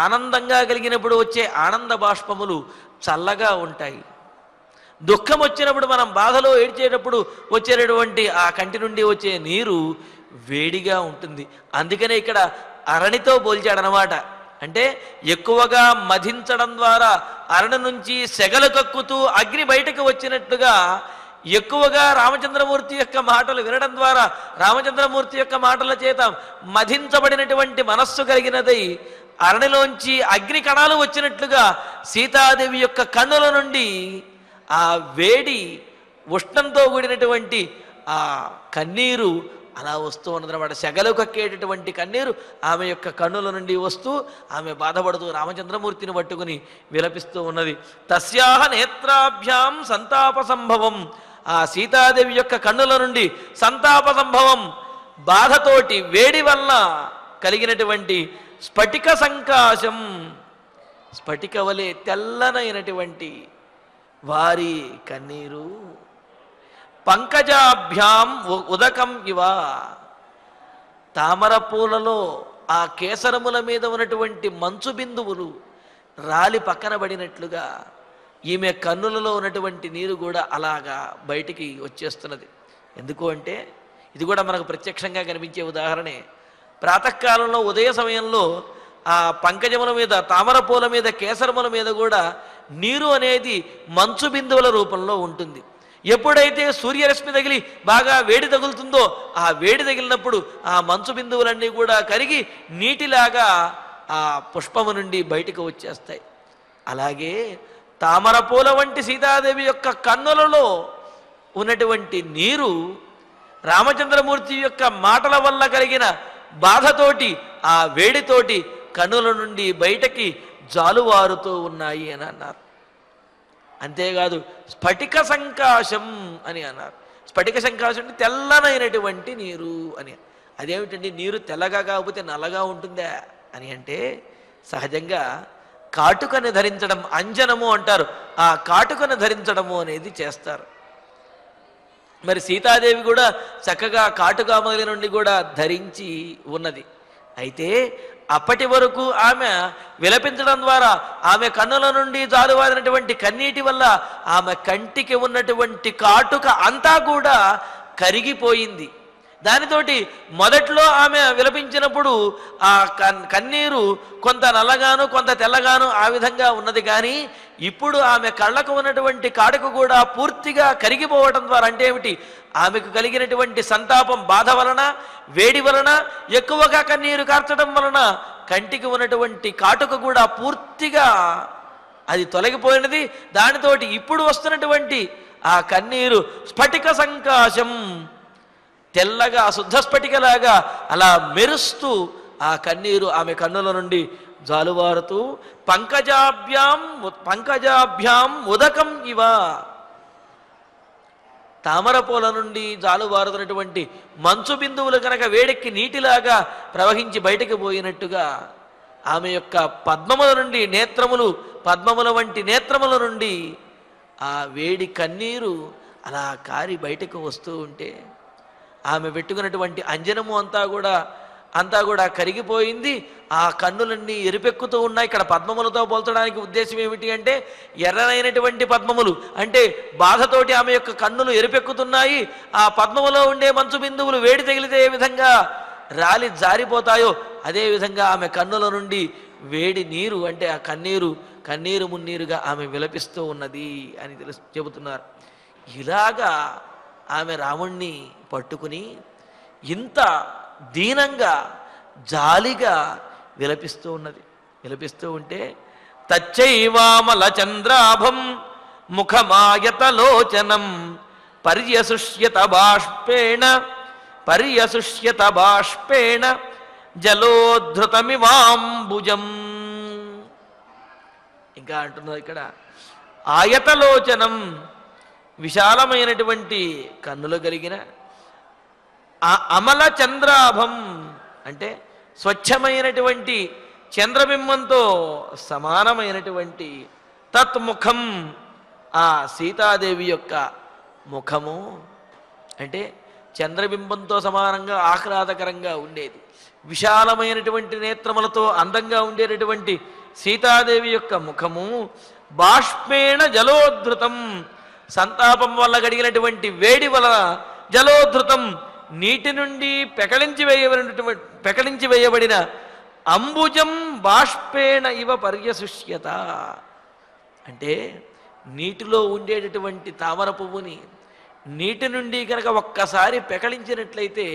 ఆనందంగా కలిగినప్పుడు వచ్చే ఆనంద బాష్పములు చల్లగా ఉంటాయి. దుఃఖం వచ్చినప్పుడు, మనం బాధలో ఏడ్చేటప్పుడు వచ్చేటటువంటి ఆ కంటి నుండి వచ్చే నీరు వేడిగా ఉంటుంది. అందుకనే ఇక్కడ అరణితో పోల్చాడనమాట. అంటే ఎక్కువగా మధించడం ద్వారా అరణి నుంచి సెగలు కక్కుతూ అగ్ని బయటకు వచ్చినట్లుగా ఎక్కువగా రామచంద్రమూర్తి యొక్క మాటలు వినడం ద్వారా, రామచంద్రమూర్తి యొక్క మాటల చేత మధించబడినటువంటి మనస్సు కలిగినదై అరణిలోంచి అగ్ని కణాలు వచ్చినట్లుగా సీతాదేవి యొక్క కన్నుల నుండి ఆ వేడి ఉష్ణంతో కూడినటువంటి ఆ కన్నీరు అలా వస్తూ ఉన్నదన్నమాట. సెగలు కక్కేటటువంటి కన్నీరు ఆమె యొక్క కన్నుల నుండి వస్తూ ఆమె బాధపడుతూ రామచంద్రమూర్తిని పట్టుకుని విలపిస్తూ ఉన్నది. తస్యాహ నేత్రాభ్యాం సంతాప సంభవం, ఆ సీతాదేవి యొక్క కన్నుల నుండి సంతాప సంభవం, బాధతోటి వేడి వల్ల కలిగినటువంటి స్ఫటిక సంకాశం, స్ఫటిక వలె తెల్లనైనటువంటి వారి కన్నీరు, పంకజాభ్యాం ఉదకం ఇవ, తామర పూలలో ఆ కేసరముల మీద ఉన్నటువంటి మంచు బిందువులు రాలి పక్కన పడినట్లుగా ఈమె కన్నులలో ఉన్నటువంటి నీరు కూడా అలాగా బయటికి వచ్చేస్తున్నది. ఎందుకు అంటే ఇది కూడా మనకు ప్రత్యక్షంగా కనిపించే ఉదాహరణే. ప్రాతకాలంలో ఉదయ సమయంలో ఆ పంకజముల మీద, తామర పూల మీద, కేసరముల మీద కూడా నీరు అనేది మంచు బిందువుల రూపంలో ఉంటుంది. ఎప్పుడైతే సూర్యరశ్మి తగిలి బాగా వేడి తగులుతుందో ఆ వేడి తగిలినప్పుడు ఆ మంచు బిందువులన్నీ కూడా కరిగి నీటిలాగా ఆ పుష్పము నుండి బయటకు వచ్చేస్తాయి. అలాగే తామర పూల వంటి సీతాదేవి యొక్క కన్నులలో ఉన్నటువంటి నీరు రామచంద్రమూర్తి యొక్క మాటల వల్ల కలిగిన బాధతోటి, ఆ వేడితోటి కన్నుల నుండి బయటకి జాలువారుతూ ఉన్నాయి అని అన్నారు. అంతేకాదు స్ఫటిక సంకాశం అని అన్నారు. స్ఫటిక సంకాశం అంటే తెల్లనైనటువంటి నీరు అని. అదేమిటండి, నీరు తెల్లగా కాకపోతే నల్లగా ఉంటుందా అని అంటే, సహజంగా కాటుకని ధరించడం, అంజనము అంటారు, ఆ కాటుకను ధరించడము అనేది చేస్తారు. మరి సీతాదేవి కూడా చక్కగా కాటుక మొదల నుండి కూడా ధరించి ఉన్నది. అయితే అప్పటి వరకు ఆమె విలపించడం ద్వారా ఆమె కన్నుల నుండి జాలువారినటువంటి కన్నీటి వల్ల ఆమె కంటికి ఉన్నటువంటి కాటుక అంతా కూడా కరిగిపోయింది. దానితోటి మొదట్లో ఆమె విలపించినప్పుడు ఆ కన్నీరు కొంత నల్లగాను కొంత తెల్లగాను ఆ విధంగా ఉన్నది. కానీ ఇప్పుడు ఆమె కళ్ళకు ఉన్నటువంటి కాడకు కూడా పూర్తిగా కరిగిపోవటం ద్వారా, అంటే ఏమిటి, ఆమెకు కలిగినటువంటి సంతాపం, బాధ వలన, వేడి వలన, ఎక్కువగా కన్నీరు కార్చడం వలన కంటికి ఉన్నటువంటి కాటుక కూడా పూర్తిగా అది తొలగిపోయినది. దానితోటి ఇప్పుడు వస్తున్నటువంటి ఆ కన్నీరు స్ఫటిక సంకాశం, తెల్లగా శుద్ధ స్ఫటికలాగా అలా మెరుస్తూ ఆ కన్నీరు ఆమె కన్నుల నుండి జాలువారుతూ పంకజాభ్యాం ఉదకం ఇవ, తామరపూల నుండి జాలువారుతున్నటువంటి మంచు బిందువులు కనుక వేడెక్కి నీటిలాగా ప్రవహించి బయటకు పోయినట్టుగా ఆమె యొక్క పద్మముల నుండి పద్మముల వంటి నేత్రముల నుండి ఆ వేడి కన్నీరు అలా కారి బయటకు వస్తూ ఉంటే ఆమె పెట్టుకున్నటువంటి అంజనము అంతా కూడా కరిగిపోయింది. ఆ కన్నులన్నీ ఎరుపెక్కుతూ ఉన్నాయి. ఇక్కడ పద్మములతో పోల్చడానికి ఉద్దేశం ఏమిటి అంటే, ఎర్రనైనటువంటి పద్మములు అంటే బాధతోటి ఆమె యొక్క కన్నులు ఎరుపెక్కుతున్నాయి. ఆ పద్మములో ఉండే మంచు బిందువులు వేడి తగిలితే ఏ విధంగా రాలి జారిపోతాయో అదేవిధంగా ఆమె కన్నుల నుండి వేడి నీరు అంటే ఆ కన్నీరు మున్నీరుగా ఆమె విలపిస్తూ ఉన్నది అని చెబుతున్నారు. ఇలాగా ఆమె రాముణ్ణి పట్టుకుని ఇంత దీనంగా జాలిగా విలపిస్తూ ఉన్నది. విలపిస్తూ ఉంటే తచ్చైవామల చంద్రాభం ముఖమాయతలోచనం పర్యసుష్యత బాష్పేణ జలోద్ధృతమివాంబుజం. ఇంకా అంటున్నారు ఇక్కడ ఆయతలోచనం, విశాలమైనటువంటి కన్నులు కలిగిన అమల చంద్రాభం అంటే స్వచ్ఛమైనటువంటి చంద్రబింబంతో సమానమైనటువంటి తత్ముఖం, ఆ సీతాదేవి యొక్క ముఖము అంటే చంద్రబింబంతో సమానంగా ఆహ్లాదకరంగా ఉండేది. విశాలమైనటువంటి నేత్రములతో అందంగా ఉండేటటువంటి సీతాదేవి యొక్క ముఖము బాష్పేణ జలోద్ధృతం, సంతాపం వల్ల కలిగినటువంటి వేడి వలన జలోద్ధృతం, నీటి నుండి పెకలించి వేయబడిన అంబుజం బాష్పేణ ఇవ పర్యసుష్యత అంటే నీటిలో ఉండేటటువంటి తామర పువ్వుని నీటి నుండి కనుక ఒక్కసారి పెకలించినట్లయితే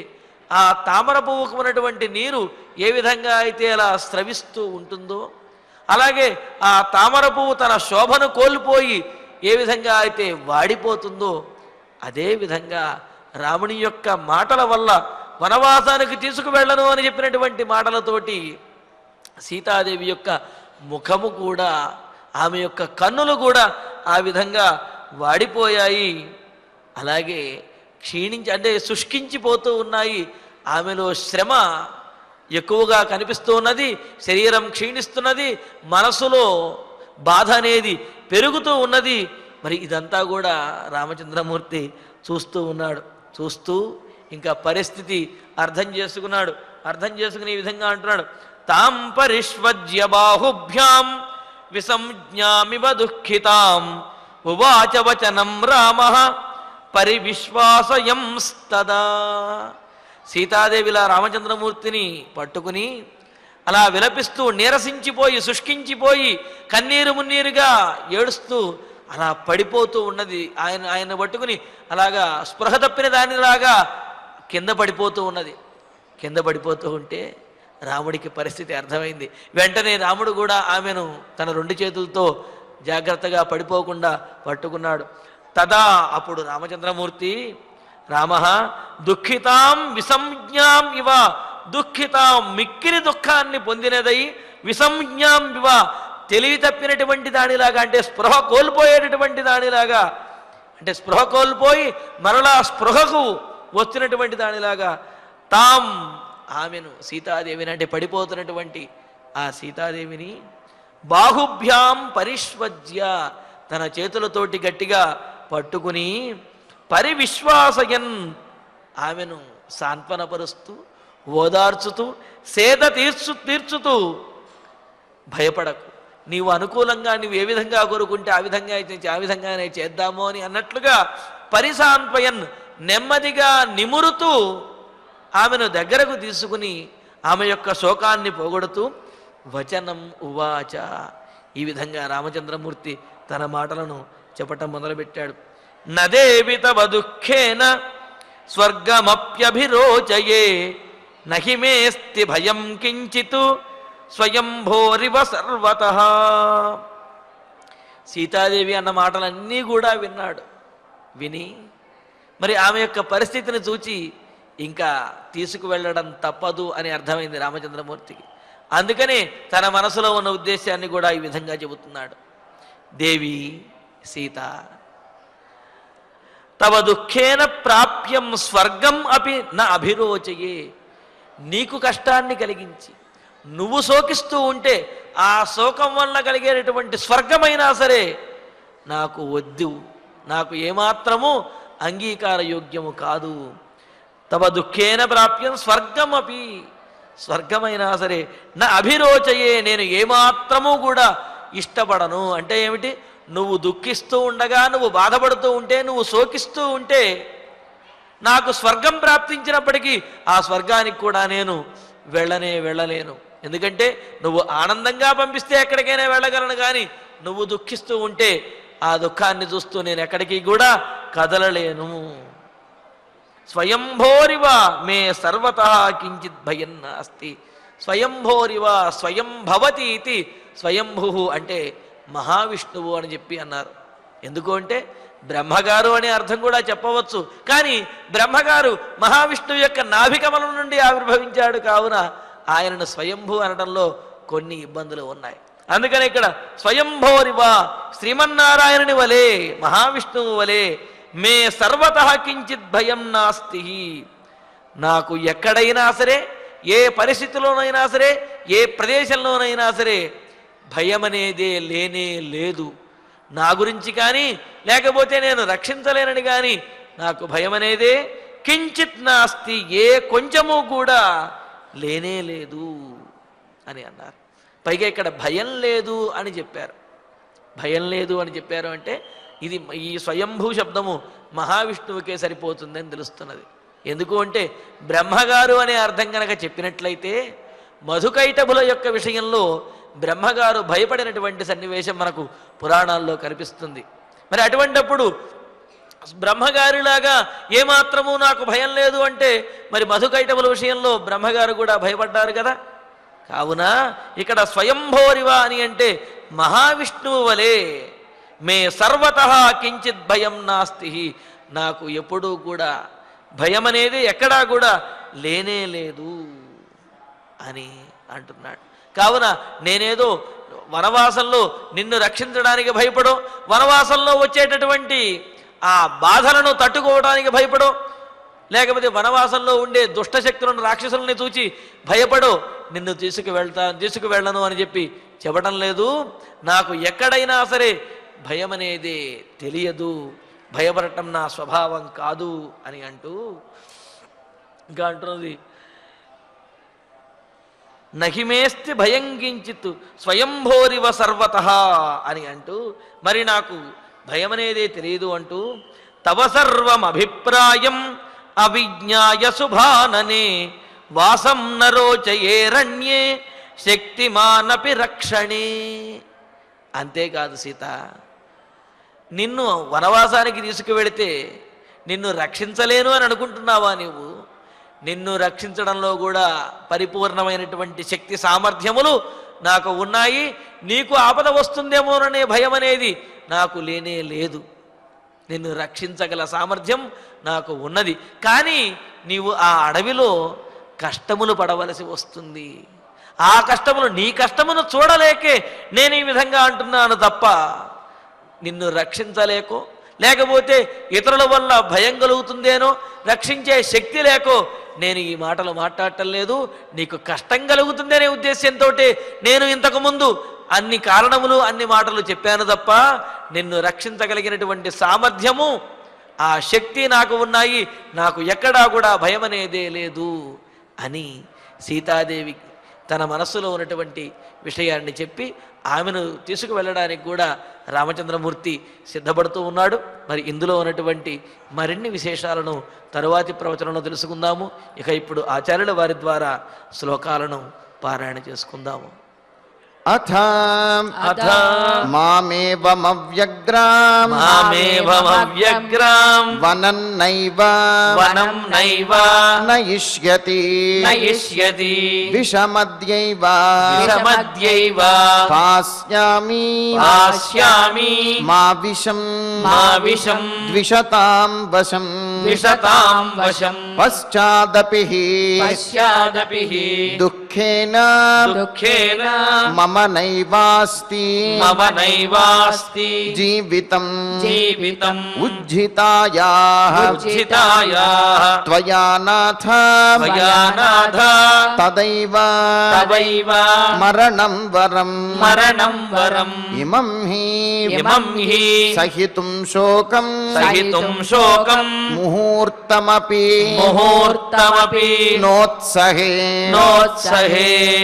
ఆ తామర పువ్వుకు ఉన్నటువంటి నీరు ఏ విధంగా అయితే అలా స్రవిస్తూ ఉంటుందో, అలాగే ఆ తామర పువ్వు తన శోభను కోల్పోయి ఏ విధంగా అయితే వాడిపోతుందో, అదేవిధంగా రాముని యొక్క మాటల వల్ల వనవాసానికి తీసుకువెళ్ళను అని చెప్పినటువంటి మాటలతోటి సీతాదేవి యొక్క ముఖము కూడా, ఆమె యొక్క కన్నులు కూడా ఆ విధంగా వాడిపోయాయి. అలాగే అంటే శుష్కించిపోతూ ఉన్నాయి. ఆమెలో శ్రమ ఎక్కువగా కనిపిస్తూ ఉన్నది, శరీరం క్షీణిస్తున్నది, మనసులో బాధ అనేది పెరుగుతూ ఉన్నది. మరి ఇదంతా కూడా రామచంద్రమూర్తి చూస్తూ ఉన్నాడు. చూస్తూ ఇంకా పరిస్థితి అర్థం చేసుకున్నాడు. అర్థం చేసుకుని ఈ విధంగా అంటున్నాడు, తాం పరిష్వజ్య బాహుభ్యాం విసంజ్ఞామివ దుఃఖితాం ఉవాచ వచనం రామః పరివిశ్వాసయంస్తదా. సీతాదేవిలా రామచంద్రమూర్తిని పట్టుకుని అలా విలపిస్తూ నీరసించిపోయి శుష్కించిపోయి కన్నీరు మున్నీరుగా ఏడుస్తూ అలా పడిపోతూ ఉన్నది. ఆయన పట్టుకుని అలాగా స్పృహ తప్పిన దానిలాగా కింద పడిపోతూ ఉన్నది. కింద పడిపోతూ ఉంటే రాముడికి పరిస్థితి అర్థమైంది. వెంటనే రాముడు కూడా ఆమెను తన రెండు చేతులతో జాగ్రత్తగా పడిపోకుండా పట్టుకున్నాడు. తదా అప్పుడు రామచంద్రమూర్తి రామః దుఃఖితాం విసంజ్ఞాం ఇవ, దుఃఖితాం మిక్కిలి దుఃఖాన్ని పొందినదై, విసంజ్ఞాం ఇవ తెలివి తప్పినటువంటి దానిలాగా అంటే స్పృహ కోల్పోయేటటువంటి దానిలాగా, అంటే స్పృహ కోల్పోయి మరలా స్పృహకు వచ్చినటువంటి దానిలాగా తాం ఆమెను సీతాదేవిని అంటే పడిపోతున్నటువంటి ఆ సీతాదేవిని బాహుభ్యాం పరిష్వజ్య తన చేతులతోటి గట్టిగా పట్టుకుని పరివిశ్వాసయన్ ఆమెను సాంత్వనపరుస్తూ ఓదార్చుతూ సేద తీర్చుతూ భయపడకు, నీవు అనుకూలంగా నువ్వు ఏ విధంగా కోరుకుంటే ఆ విధంగానే చేద్దాము అని అన్నట్లుగా పరిసాన్వయన్ నెమ్మదిగా నిమురుతూ ఆమెను దగ్గరకు తీసుకుని ఆమె యొక్క శోకాన్ని పోగొడుతూ వచనం ఉవాచ, ఈ విధంగా రామచంద్రమూర్తి తన మాటలను చెప్పటం మొదలుపెట్టాడు. నదేవి తవ దుఃఖేన స్వర్గమప్యభిరోచయే నహి మేస్తి భయం కించిత్ స్వయంభోరివ సర్వతః. సీతాదేవి అన్న మాటలన్నీ కూడా విన్నాడు. విని మరి ఆమె యొక్క పరిస్థితిని చూచి ఇంకా తీసుకువెళ్ళడం తప్పదు అని అర్థమైంది రామచంద్రమూర్తికి. అందుకని తన మనసులో ఉన్న ఉద్దేశాన్ని కూడా ఈ విధంగా చెబుతున్నాడు. దేవి సీత, తవ దుఃఖేన ప్రాప్యం స్వర్గం అపి నా అభిరోచయే. నీకు కష్టాన్ని కలిగించి నువ్వు శోకిస్తూ ఉంటే ఆ శోకం వల్ల కలిగేటటువంటి స్వర్గమైనా సరే నాకు వద్దు, నాకు ఏమాత్రము అంగీకార యోగ్యము కాదు. తవ దుఃఖేన ప్రాప్యం స్వర్గం అపి, స్వర్గమైనా సరే నా అభిరోచయే, నేను ఏమాత్రము కూడా ఇష్టపడను. అంటే ఏమిటి? నువ్వు దుఃఖిస్తూ ఉండగా, నువ్వు బాధపడుతూ ఉంటే, నువ్వు శోకిస్తూ ఉంటే నాకు స్వర్గం ప్రాప్తించినప్పటికీ ఆ స్వర్గానికి కూడా నేను వెళ్ళలేను. ఎందుకంటే నువ్వు ఆనందంగా పంపిస్తే ఎక్కడికైనా వెళ్ళగలను, కానీ నువ్వు దుఃఖిస్తూ ఉంటే ఆ దుఃఖాన్ని చూస్తూ నేను ఎక్కడికి కూడా కదలలేను. స్వయంభోరివ మే సర్వతః కించిత్ భయం నాస్తి. స్వయంభోరివ, స్వయం భవతి ఇది. స్వయంభు అంటే మహావిష్ణువు అని చెప్పి అన్నారు. ఎందుకు అంటే బ్రహ్మగారు అనే అర్థం కూడా చెప్పవచ్చు, కానీ బ్రహ్మగారు మహావిష్ణువు యొక్క నాభికమలం నుండి ఆవిర్భవించాడు కావున ఆయనను స్వయంభూ అనడంలో కొన్ని ఇబ్బందులు ఉన్నాయి. అందుకని ఇక్కడ స్వయంభోరివ, శ్రీమన్నారాయణుని వలె, మహావిష్ణువు వలె, మే సర్వతః కించిత్ భయం నాస్తి. నాకు ఎక్కడైనా సరే, ఏ పరిస్థితిలోనైనా సరే, ఏ ప్రదేశంలోనైనా సరే భయం అనేదే లేనే లేదు. నా గురించి కానీ, లేకపోతే నేను రక్షించలేనని కానీ నాకు భయం అనేదే కించిత్ నాస్తి, ఏ కొంచెము కూడా లేనే లేదు అని అన్నారు. పైగా ఇక్కడ భయం లేదు అని చెప్పారు. భయం లేదు అని చెప్పారు అంటే ఇది ఈ స్వయంభూ శబ్దము మహావిష్ణువుకే సరిపోతుందని తెలుస్తున్నది. ఎందుకు అంటే బ్రహ్మగారు అనే అర్థం కనుక చెప్పినట్లయితే మధుకైటభుల యొక్క విషయంలో బ్రహ్మగారు భయపడినటువంటి సన్నివేశం మనకు పురాణాల్లో కనిపిస్తుంది. మరి అటువంటప్పుడు బ్రహ్మగారిలాగా ఏమాత్రము నాకు భయం లేదు అంటే మరి మధుకైటభుల విషయంలో బ్రహ్మగారు కూడా భయపడ్డారు కదా. కావున ఇక్కడ స్వయంభోరివ అని అంటే మహావిష్ణువు వలె, మే సర్వతః కించిత్ భయం నాస్తి, నాకు ఎప్పుడూ కూడా భయం అనేది ఎక్కడా కూడా లేనే లేదు అని అంటున్నాడు. కావున నేనేదో వనవాసంలో నిన్ను రక్షించడానికి భయపడో, వనవాసంలో వచ్చేటటువంటి ఆ బాధలను తట్టుకోవడానికి భయపడో, లేకపోతే వనవాసంలో ఉండే దుష్టశక్తులను, రాక్షసులని చూచి భయపడో నిన్ను తీసుకువెళ్ళను అని చెప్పి చెప్పడం లేదు. నాకు ఎక్కడైనా సరే భయం అనేది తెలియదు, భయపడటం నా స్వభావం కాదు అని అంటూ ఇంకా అంటున్నది, నహిమేస్తి భయం కించిత్ స్వయంభోరివ సర్వతః అని అంటూ మరి నాకు భయం అనేదే తెలియదు అంటూ తవ సర్వం అభిప్రాయం అవిజ్ఞాయ శుభాననే వాసం నరోచయేరణ్యే శక్తిమానపి రక్షణే. అంతేకాదు సీత, నిన్ను వనవాసానికి తీసుకువెడితే నిన్ను రక్షించలేను అని అనుకుంటున్నావా నీవు? నిన్ను రక్షించడంలో కూడా పరిపూర్ణమైనటువంటి శక్తి సామర్థ్యములు నాకు ఉన్నాయి. నీకు ఆపద వస్తుందేమోననే భయం అనేది నాకు లేనే లేదు. నిన్ను రక్షించగల సామర్థ్యం నాకు ఉన్నది. కానీ నీవు ఆ అడవిలో కష్టములు పడవలసి వస్తుంది. ఆ కష్టములు, నీ కష్టమును చూడలేకే నేను ఈ విధంగా అంటున్నాను తప్ప నిన్ను రక్షించలేకో, లేకపోతే ఇతరుల వల్ల భయం కలుగుతుందేనో, రక్షించే శక్తి లేకో నేను ఈ మాటలు మాట్లాడటం లేదు. నీకు కష్టం కలుగుతుందనే ఉద్దేశంతో నేను ఇంతకుముందు అన్ని కారణములు, అన్ని మాటలు చెప్పాను తప్ప నిన్ను రక్షించగలిగినటువంటి సామర్థ్యము, ఆ శక్తి నాకు ఉన్నాయి. నాకు ఎక్కడా కూడా భయం అనేదే లేదు అని సీతాదేవి తన మనస్సులో ఉన్నటువంటి విషయాన్ని చెప్పి ఆమెను తీసుకువెళ్ళడానికి కూడా రామచంద్రమూర్తి సిద్ధపడుతూ ఉన్నాడు. మరి ఇందులో ఉన్నటువంటి మరిన్ని విశేషాలను తరువాతి ప్రవచనంలో తెలుసుకుందాము. ఇక ఇప్పుడు ఆచార్యుల వారి ద్వారా శ్లోకాలను పారాయణ చేసుకుందాము. అథ మామేవమవ్యగ్రాం వనన్నైవ నయిష్యతి విషమద్యైవ పాస్యామి మా విషం ద్విషతాం వశం పశ్చాదపి దుఃఖేన మమ నైవాస్తి జీవితం ఉజ్జితాయాః త్వయా నాథ తదైవ మరణం వరం ఇమం హి సహితుం శోకం ముహూర్తమపి నోత్సహే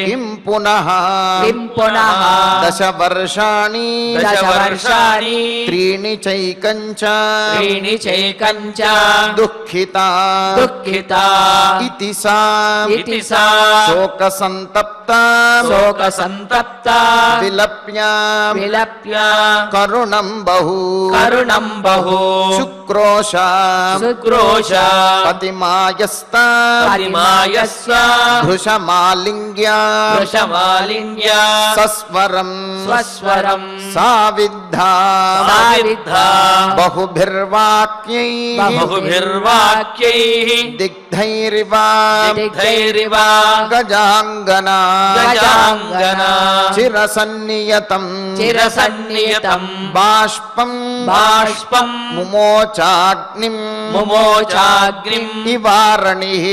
కిం పునః దశవర్షాణి త్రీణి చైకంచ దుఃఖితా ఇతి సా శోకసంతప్త విలప్య కరుణం బహు శుక్రోశ పతిమాయస్త భృశమాలింగ్య సస్వరం సావిద్ధా బహుభిర్వాక్యైః దిగ్ధైరివ గజాంగనా చిరసన్నియతం బాష్పం ముమోచాగ్నిం ఇవారణిః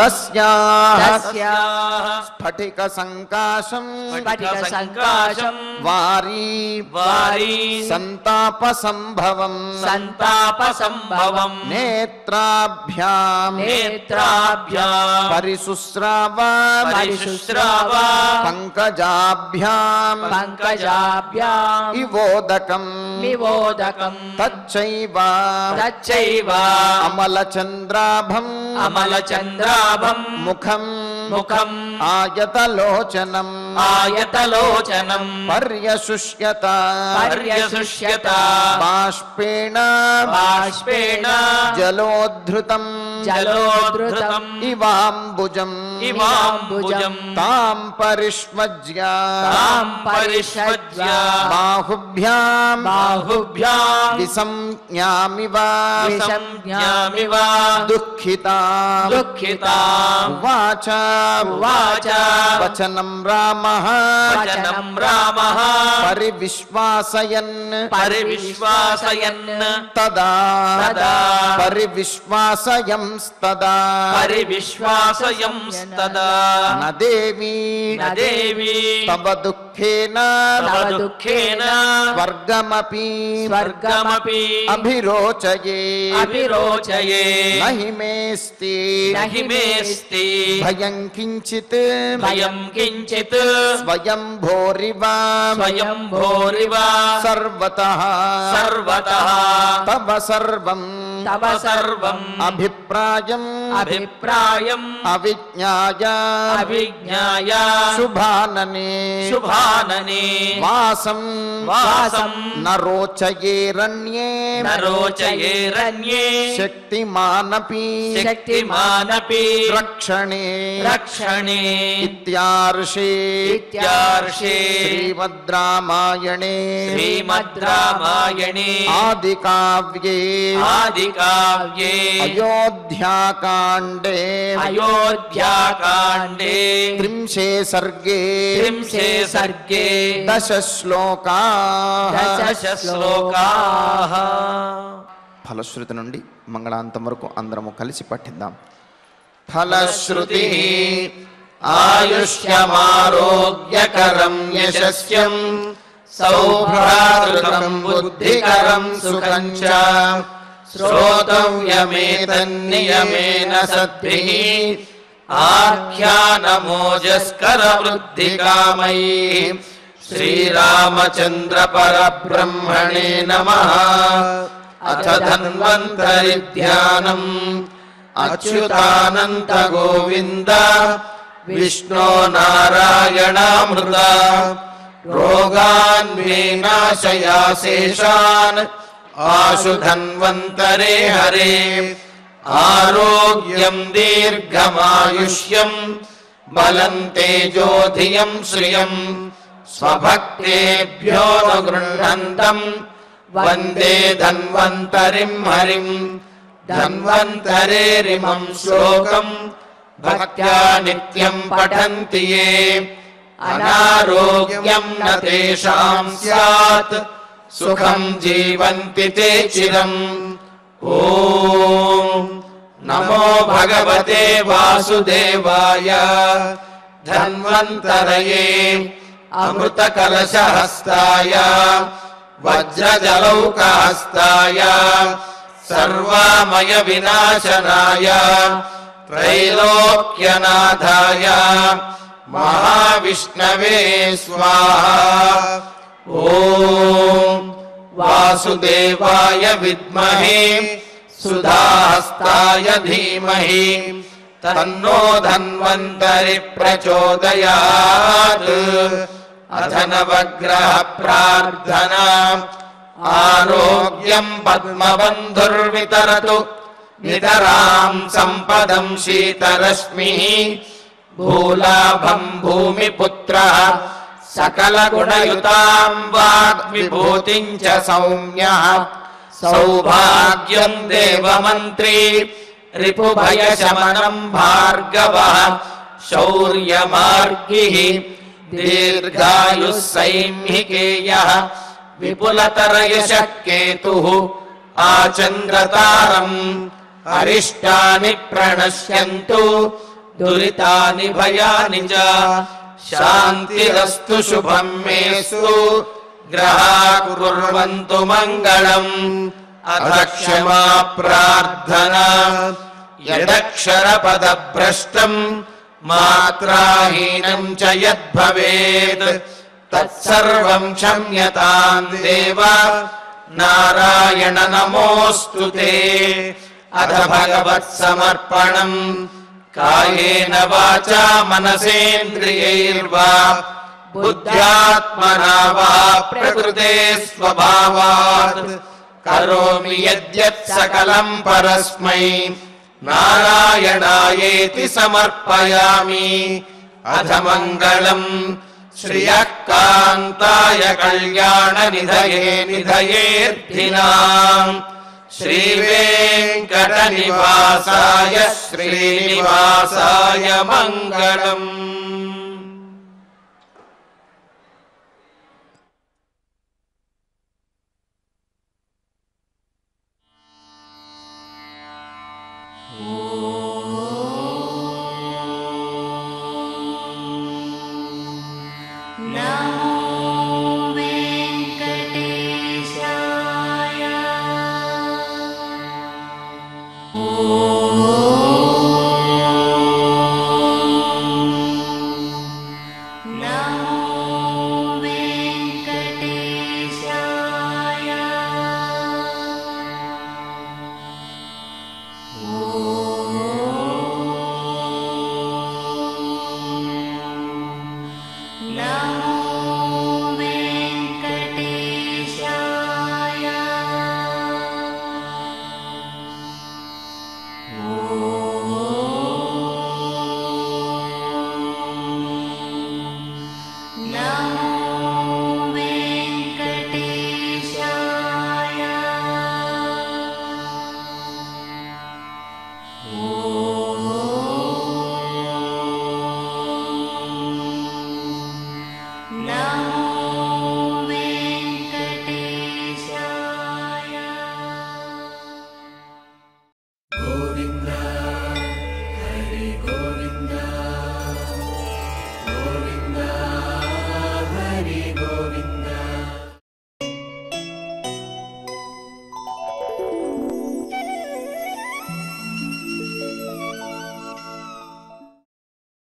తస్యాః స్ఫటిక సంకాశం వారీ సంతాప సంభవం నేత్రాభ్యాం పరిశుశ్రావ పంకజాభ్యాం ఇవోదకం తచ్చైవ అమలచంద్రాభం ముఖం ఆయతలోచనం పర్యశుష్యత బాష్పేణ జలోద్ధృతం ఇవాంబుజం తాం పరిష్వజ్య బాహుభ్యాం విసంజ్ఞామివ దుఃఖితా ఉవాచ వచనం రామః పరివిశ్వాసయన్ తదా పరివిశ్వాసయంస్తదా నదేవి తవ దుఃఖేన స్వర్గమపి అభిరోచయే నహి మేస్తి భయం కించిత్ స్వయం భోరివ సర్వతః తవ సర్వం అభిప్రాయం అవిజ్ఞాయ శుభాననే వాసం నరోచయేరణ్యే శక్తిమానపి రక్షణే ఇత్యార్షే శ్రీమద్ రామాయణే ఆదికావ్యే అయోధ్యాకాండే త్రింశే సర్గే దశ శ్లోకాః. ఫలశ్రుతి నుండి మంగళాంతం వరకు అందరము కలిసి పఠిద్దాం. ఫలశ్రుతి ఆయుష్యమారోగ్యకరం యశస్యం సౌభ్రాతృకం బుద్ధికరం సుఖం చ శ్రోతవ్యమేతన్నియమేన సద్భిః आख्यानमोजस्करवृद्धिकामैः श्रीरामचन्द्र परब्रह्मणे नमः। अथ धन्वन्तरिध्यानम् अच्युतानन्त गोविन्द विष्णो नारायणामृत रोगान् मे नाशयाशेषान् आशु धन्वन्तरे हरे। आरोग्यं दीर्घमायुष्यं बलं तेजोधियं श्रियं स्वभक्तेभ्यो न गृह्णन्तं वन्दे धन्वन्तरिं हरिं। धन्वन्तरेरिमं श्लोकं भक्त्या नित्यं पठन्ति ये अनारोग्यं न तेषां स्यात् सुखं जीवन्ति ते चिरम्। ॐ नमो भगवते वासुदेवाय। धन्वन्तरये अमृतकलशहस्ताय वज्रजलौकहस्ताय सर्वामय विनाशनाय त्रैलोक्यनाथाय महाविष्णवे स्वाहा। ॐ वासुदेवाय विद्महे सुधाहस्ताय धीमहि तन्नो धन्वन्तरि प्रचोदयात्। अथ नवग्रह प्रार्थना। आरोग्यं पद्मबन्धुर्वितरतु नितरां सम्पदं शीतरश्मिः। भूलाभं भूमिपुत्रः सकलगुणयुतां वाग्विभूतिं च सौम्यः। सौभाग्यं देवमन्त्री रिपुभयशमनं भार्गवः। शौर्यमार्गिः दीर्घायुः सैम्हिकेयः। विपुलतरयशः केतुः आचन्द्रतारम्। अरिष्टानि प्रणश्यन्तु दुरितानि भयानि च। शान्तिरस्तु शुभं मेस्तु ग्रहाः कुर्वन्तु मङ्गलम्। अथ क्षमा प्रार्थना। यदक्षरपदभ्रष्टं मात्राहीनं च यद्भवेत् तत्सर्वं क्षम्यतां देव नारायण नमोऽस्तु ते। अथ भगवत्समर्पणम्। कायेन वाचा मनसेन्द्रियैर्वा बुद्ध्यात्मना वा प्रकृते स्वभावात् करोमि यद्यत् सकलं परस्मै नारायणायेति समर्पयामि। अथ मङ्गलम् श्रियः कान्ताय कल्याणनिधये निधयेऽर्थिनाम् श्रीवेङ्कटनिवासाय श्रीनिवासाय मङ्गलम्।